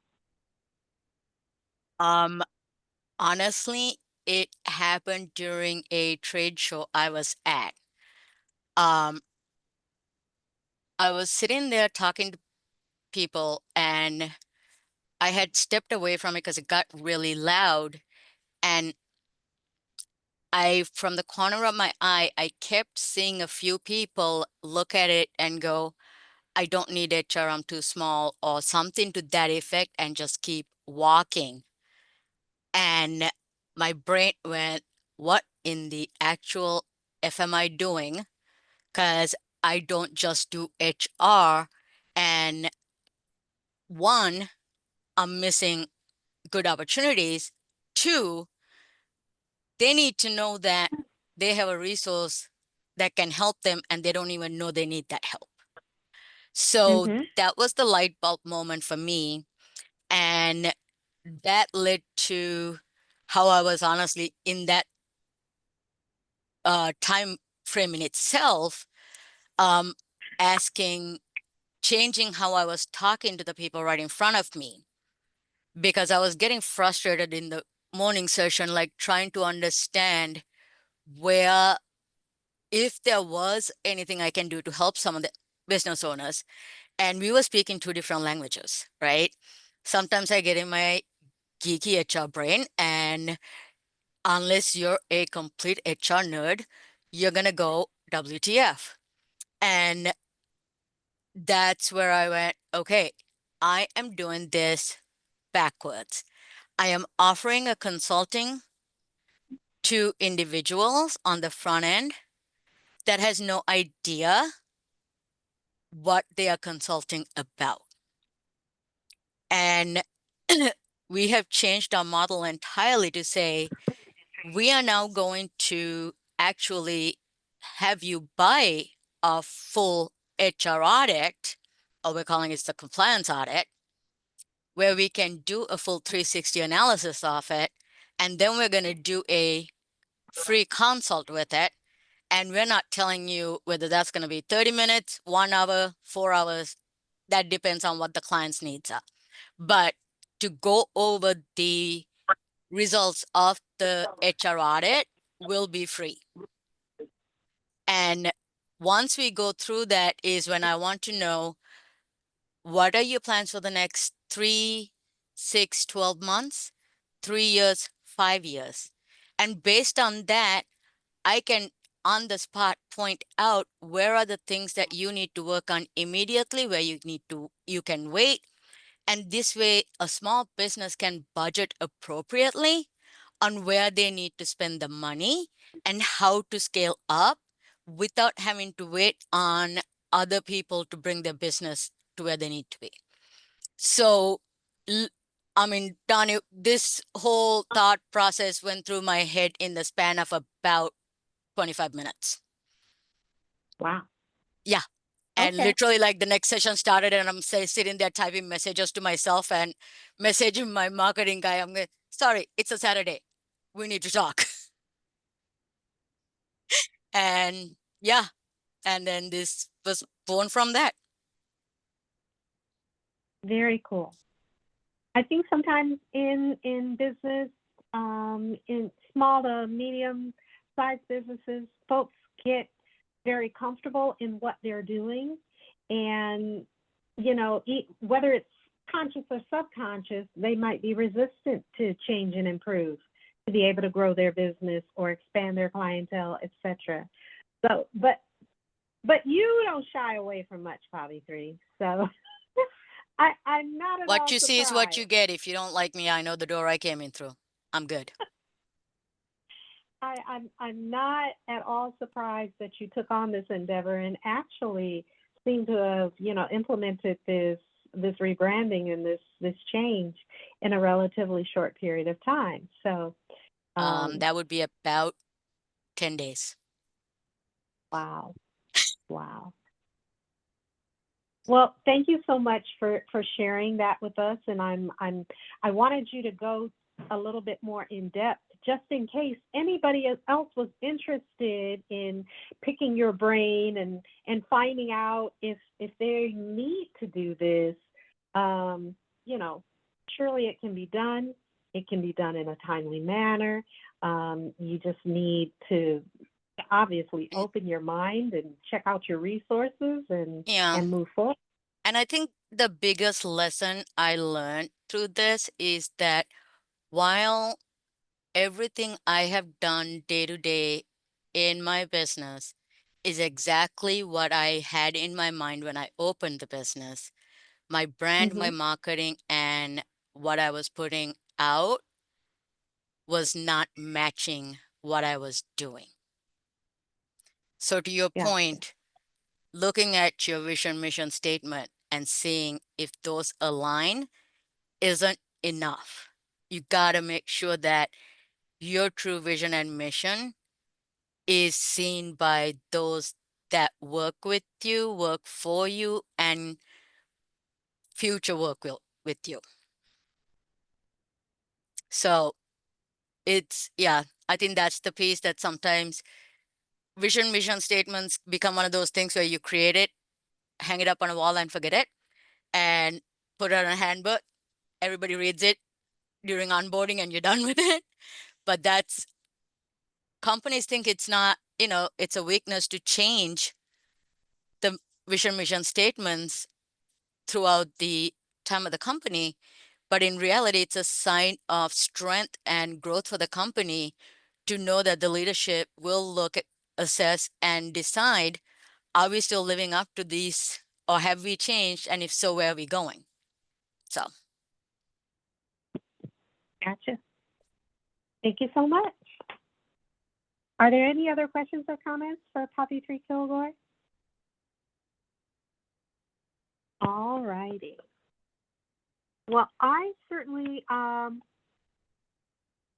Honestly, it happened during a trade show I was at. Um, I was sitting there talking to people, and I had stepped away from it because it got really loud. And from the corner of my eye, I kept seeing a few people look at it and go, I don't need HR, I'm too small, or something to that effect, and just keep walking. And my brain went, what in the actual F am I doing? Because I don't just do HR. And one, I'm missing good opportunities. Two, they need to know that they have a resource that can help them, and they don't even know they need that help. So that was the light bulb moment for me. And that led to how I was honestly in that time frame in itself, changing how I was talking to the people right in front of me, because I was getting frustrated in the morning session, like trying to understand where, if there was anything I can do to help some of the business owners. And we were speaking two different languages, right? Sometimes I get in my geeky HR brain, and unless you're a complete HR nerd, you're going to go WTF. And that's where I went, okay, I am doing this backwards. I am offering a consulting to individuals on the front end that has no idea what they are consulting about. And we have changed our model entirely to say, we are now going to actually have you buy a full HR audit, or we're calling it the compliance audit, where we can do a full 360 analysis of it. And then we're going to do a free consult with it. And we're not telling you whether that's going to be 30 minutes, 1 hour, 4 hours. That depends on what the client's needs are. But to go over the results of the HR audit will be free. And once we go through that is when I want to know, what are your plans for the next 3, 6, 12 months, 3 years, 5 years? And based on that, I can on the spot point out where are the things that you need to work on immediately, where you can wait. And this way, a small business can budget appropriately on where they need to spend the money and how to scale up without having to wait on other people to bring their business to where they need to be. So, I mean, Donnie, this whole thought process went through my head in the span of about 25 minutes. Wow. Yeah. And Okay. literally, like the next session started, and I'm sitting there typing messages to myself and messaging my marketing guy. I'm going, sorry, it's a Saturday. We need to talk. And yeah. And then this was born from that. Very cool. I think sometimes in business, in small to medium sized businesses, folks get very comfortable in what they're doing, and whether it's conscious or subconscious, they might be resistant to change and improve, to be able to grow their business or expand their clientele, etc. So, but you don't shy away from much, Poppy 3. So I'm not at all What you see is what you surprised. get. If you don't like me, I know the door I came in through. I'm good. I'm not at all surprised that you took on this endeavor and actually seem to have, implemented this rebranding and this change in a relatively short period of time. So, That would be about 10 days. wow. Wow. Well, thank you so much for sharing that with us. And I wanted you to go a little bit more in depth, just in case anybody else was interested in picking your brain and finding out if they need to do this. Surely it can be done. It can be done in a timely manner. You just need to obviously open your mind and check out your resources and move forward. And I think the biggest lesson I learned through this is that while everything I have done day to day in my business is exactly what I had in my mind when I opened the business, my brand, my marketing, and what I was putting out was not matching what I was doing. So to your point, looking at your vision, mission statement and seeing if those align isn't enough. You got to make sure that your true vision and mission is seen by those that work with you, work for you, and future work with you. So I think that's the piece that sometimes mission statements become one of those things where you create it, hang it up on a wall and forget it, and put it on a handbook. Everybody reads it during onboarding and you're done with it. But companies think it's not, it's a weakness to change the vision mission statements throughout the time of the company. But in reality, it's a sign of strength and growth for the company to know that the leadership will look at, assess, and decide, are we still living up to these, or have we changed? And if so, where are we going? So. Gotcha. Thank you so much. Are there any other questions or comments for Poppy 3 Kilgore? All righty. Well, I certainly,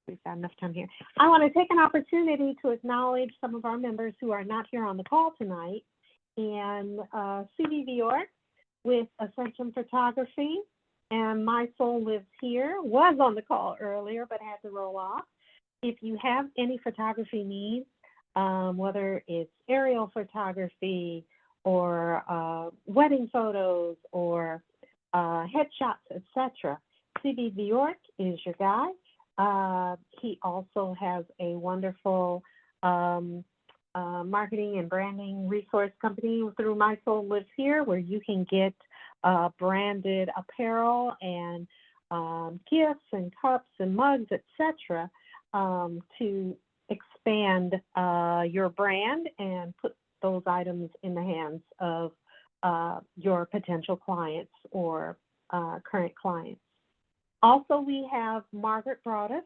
we've got enough time here. I want to take an opportunity to acknowledge some of our members who are not here on the call tonight. And C.B. Bjork with Ascension Photography, and My Soul Lives Here was on the call earlier, but had to roll off. If you have any photography needs, whether it's aerial photography or wedding photos or headshots, etc., C.B. Bjork is your guy. He also has a wonderful marketing and branding resource company through My Soul Lives Here, where you can get branded apparel and gifts and cups and mugs, etc., to expand your brand and put those items in the hands of your potential clients or current clients. Also, we have Margaret Broadus,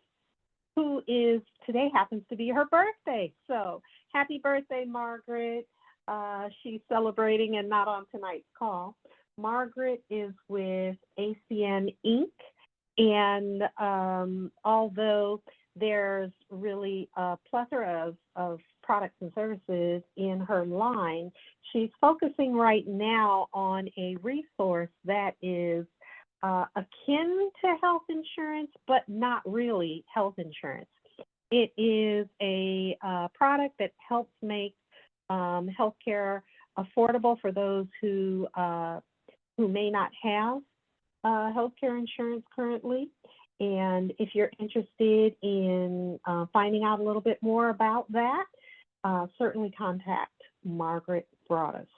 who is, today happens to be her birthday. So happy birthday, Margaret. She's celebrating and not on tonight's call. Margaret is with ACN Inc. And although there's really a plethora of products and services in her line, she's focusing right now on a resource that is akin to health insurance, but not really health insurance. It is a product that helps make healthcare affordable for those who may not have healthcare insurance currently. And if you're interested in finding out a little bit more about that, certainly contact Margaret Broadus.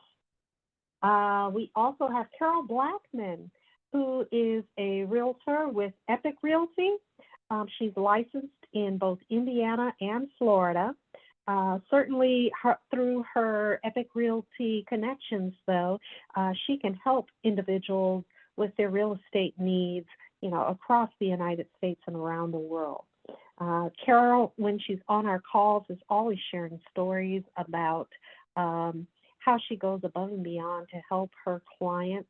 We also have Carol Blackman, who is a realtor with Epic Realty. She's licensed in both Indiana and Florida. Certainly through her Epic Realty connections, though, she can help individuals with their real estate needs, across the United States and around the world. Carol, when she's on our calls, is always sharing stories about how she goes above and beyond to help her clients,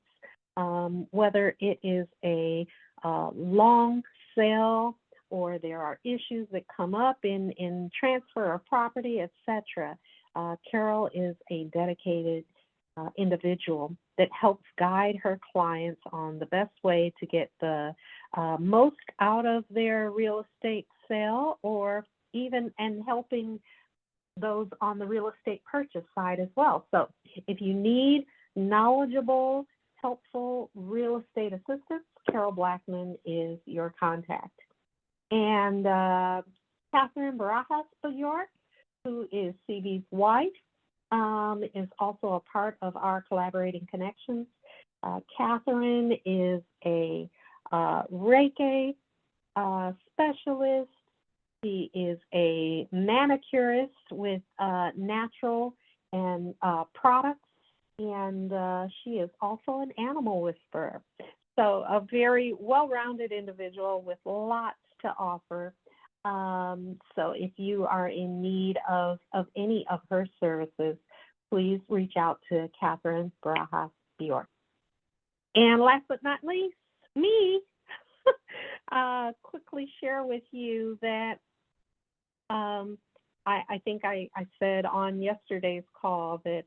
whether it is a long sale or there are issues that come up in transfer of property, etc. Carol is a dedicated individual that helps guide her clients on the best way to get the most out of their real estate sale, or even and helping those on the real estate purchase side as well. So if you need knowledgeable, helpful real estate assistance, Carol Blackman is your contact. And Catherine Barajas Bjork, who is CB's wife, is also a part of our collaborating connections. Catherine is a Reiki specialist. She is a manicurist with natural and products, and she is also an animal whisperer. So a very well-rounded individual with lots to offer. So if you are in need of any of her services, please reach out to Catherine Barajas Bjork. And last but not least, me, quickly share with you that I think I said on yesterday's call that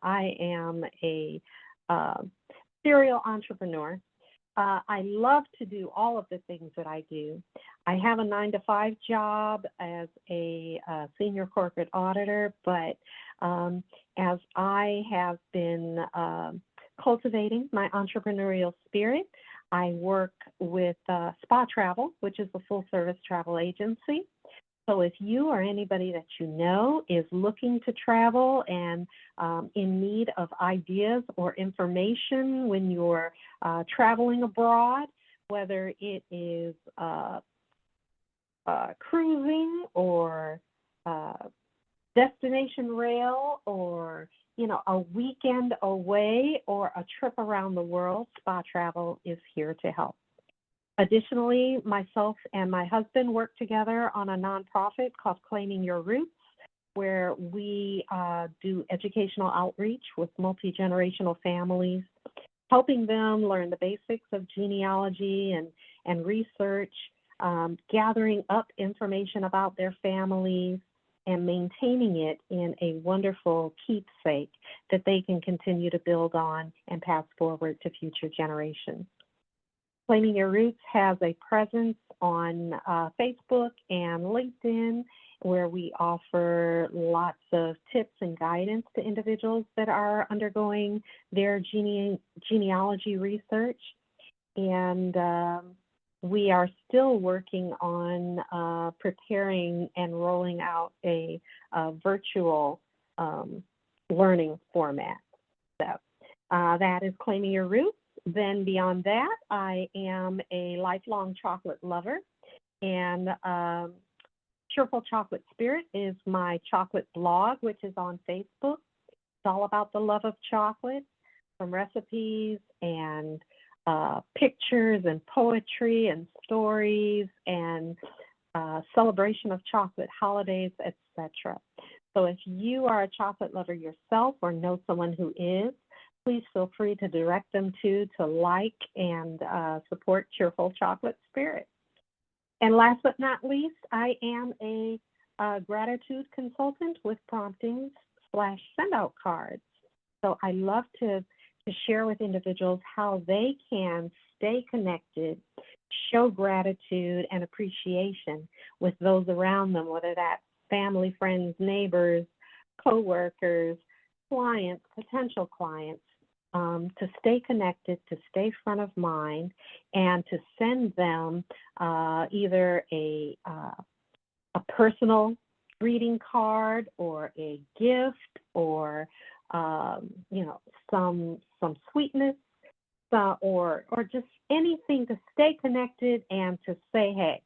I am a serial entrepreneur. I love to do all of the things that I do. I have a 9-to-5 job as a senior corporate auditor, but as I have been cultivating my entrepreneurial spirit, I work with Spa Travel, which is a full-service travel agency. So if you or anybody that you know is looking to travel and in need of ideas or information when you're traveling abroad, whether it is cruising or destination rail or a weekend away or a trip around the world, Spa Travel is here to help. Additionally, myself and my husband work together on a nonprofit called Claiming Your Roots, where we do educational outreach with multi-generational families, helping them learn the basics of genealogy and research, gathering up information about their families, and maintaining it in a wonderful keepsake that they can continue to build on and pass forward to future generations. Claiming Your Roots has a presence on Facebook and LinkedIn, where we offer lots of tips and guidance to individuals that are undergoing their genealogy research. And we are still working on preparing and rolling out a virtual learning format. So that is Claiming Your Roots. Then beyond that, I am a lifelong chocolate lover, and Cheerful Chocolate Spirit is my chocolate blog, which is on Facebook. It's all about the love of chocolate, from recipes and pictures and poetry and stories and celebration of chocolate, holidays, etc. So if you are a chocolate lover yourself or know someone who is, please feel free to direct them to like and support Cheerful Chocolate Spirit. And last but not least, I am a gratitude consultant with promptings/send-out cards. So I love to share with individuals how they can stay connected, show gratitude and appreciation with those around them, whether that's family, friends, neighbors, coworkers, clients, potential clients, to stay connected, to stay front of mind, and to send them either a personal greeting card or a gift or some sweetness or just anything to stay connected and to say, hey,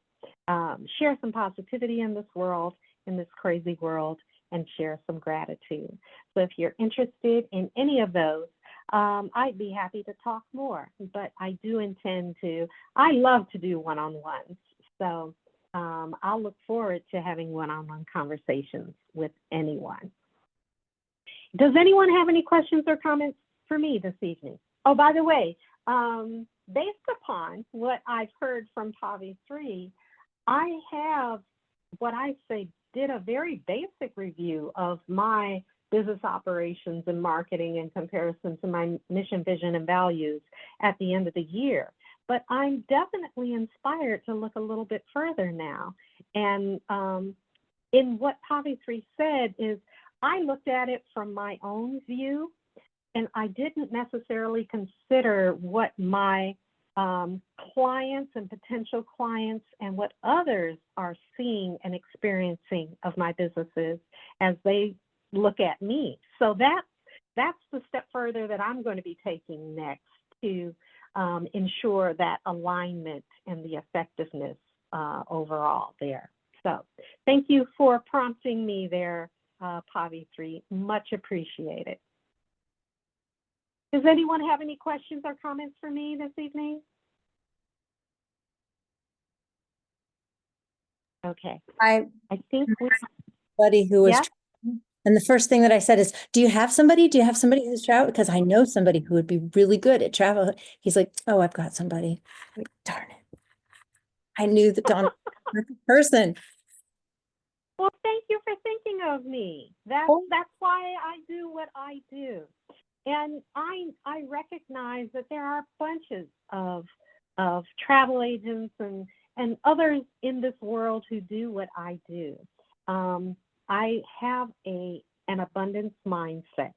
share some positivity in this world, in this crazy world, and share some gratitude. So if you're interested in any of those, I'd be happy to talk more, but I do intend to, I love to do one-on-ones. So I'll look forward to having one-on-one conversations with anyone. Does anyone have any questions or comments for me this evening? Oh, by the way, based upon what I've heard from Pavi 3, I have what I say did a very basic review of my business operations and marketing in comparison to my mission, vision, and values at the end of the year. But I'm definitely inspired to look a little bit further now. And in what Pavi 3 said is, I looked at it from my own view, and I didn't necessarily consider what my clients and potential clients and what others are seeing and experiencing of my businesses as they look at me. So that's the step further that I'm going to be taking next to ensure that alignment and the effectiveness overall there. So thank you for prompting me there, Pavi 3, much appreciated. Does anyone have any questions or comments for me this evening? Okay. I think Somebody who was, Yeah. and the first thing that I said is, do you have somebody? Do you have somebody who's travel? Because I know somebody who would be really good at travel. He's like, oh, I've got somebody. Like, darn it. I knew that Dawn was the perfect person. Well, thank you for thinking of me. That's why I do what I do. And I recognize that there are bunches of travel agents and others in this world who do what I do. I have an abundance mindset.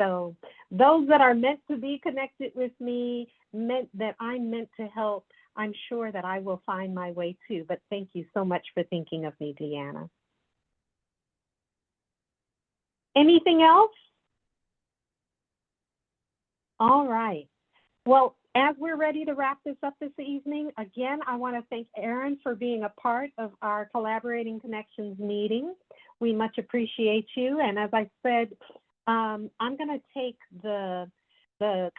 So those that are meant to be connected with me, that I'm meant to help, I'm sure that I will find my way too. But thank you so much for thinking of me, Deanna. Anything else? All right. Well, as we're ready to wrap this up this evening, again, I want to thank Erin for being a part of our Collaborating Connections meeting. We much appreciate you. And as I said, I'm going to take the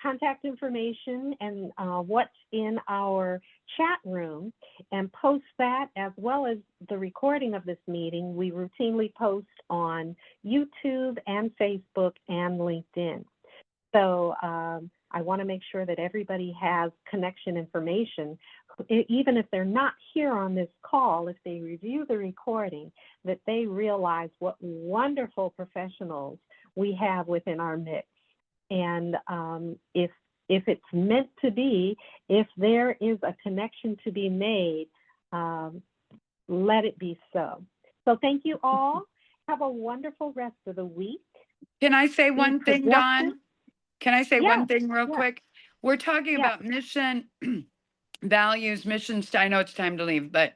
contact information and what's in our chat room and post that, as well as the recording of this meeting. We routinely post on YouTube and Facebook and LinkedIn. So I want to make sure that everybody has connection information, even if they're not here on this call, if they review the recording, that they realize what wonderful professionals we have within our midst. And if it's meant to be, if there is a connection to be made, let it be so. So thank you all. Have a wonderful rest of the week. Can I say one thing, Dawn? Can I say one Yes, thing real yes. quick? We're talking Yes. about mission, values, missions. I know it's time to leave, but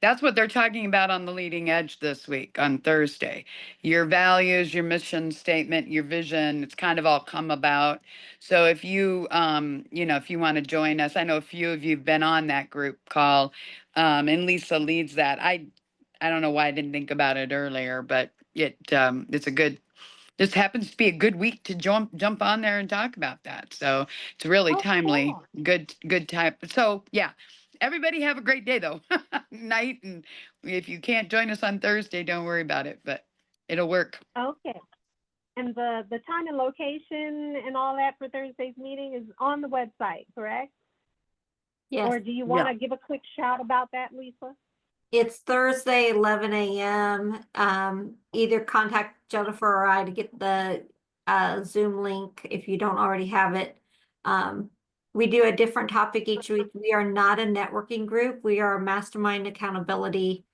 that's what they're talking about on the Leading Edge this week on Thursday. Your values, your mission statement, your vision, it's kind of all come about. So if you, if you want to join us, I know a few of you have been on that group call, and Lisa leads that. I don't know why I didn't think about it earlier, but it's a good, this happens to be a good week to jump on there and talk about that. So it's really Oh, timely, cool. good time. So yeah, everybody have a great day though. Night. And if you can't join us on Thursday, don't worry about it, but it'll work. Okay. And the time and location and all that for Thursday's meeting is on the website, correct? Yes, Or do you want to give a quick shout about that, Lisa? it's Thursday, 11 a.m. Either contact Jennifer or I to get the Zoom link if you don't already have it. We do a different topic each week. We are not a networking group. We are a mastermind accountability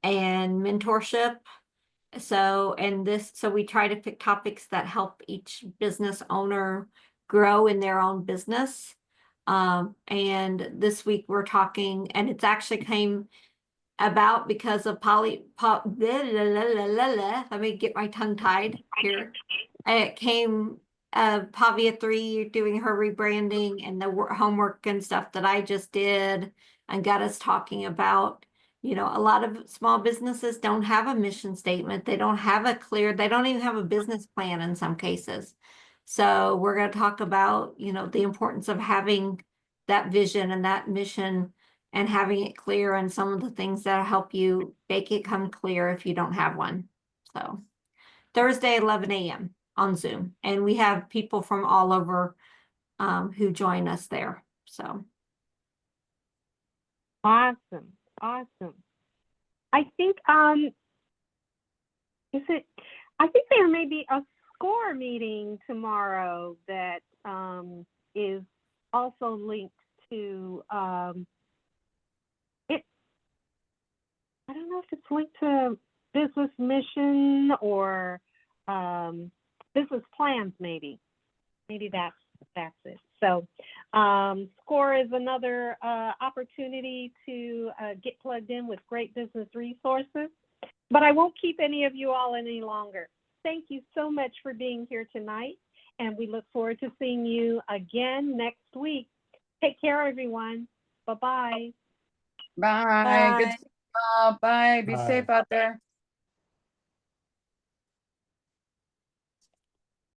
and mentorship. So we try to pick topics that help each business owner grow in their own business. And this week we're talking, and it's actually came about because of let me get my tongue tied here. It came Pavia 3 doing her rebranding and the homework and stuff that I just did and got us talking about, a lot of small businesses don't have a mission statement. They don't have they don't even have a business plan in some cases. So we're going to talk about, the importance of having that vision and that mission and having it clear and some of the things that help you make it come clear if you don't have one. So Thursday, 11 a.m. on Zoom. And we have people from all over who join us there. So. Awesome. I think I think there may be a SCORE meeting tomorrow that is also linked to I don't know if it's linked to business mission or business plans, maybe that's it. So SCORE is another opportunity to get plugged in with great business resources. But I won't keep any of you all any longer. Thank you so much for being here tonight, and we look forward to seeing you again next week. Take care, everyone. Bye-bye. Bye. Good. Bye. Bye. Be Bye. safe out there.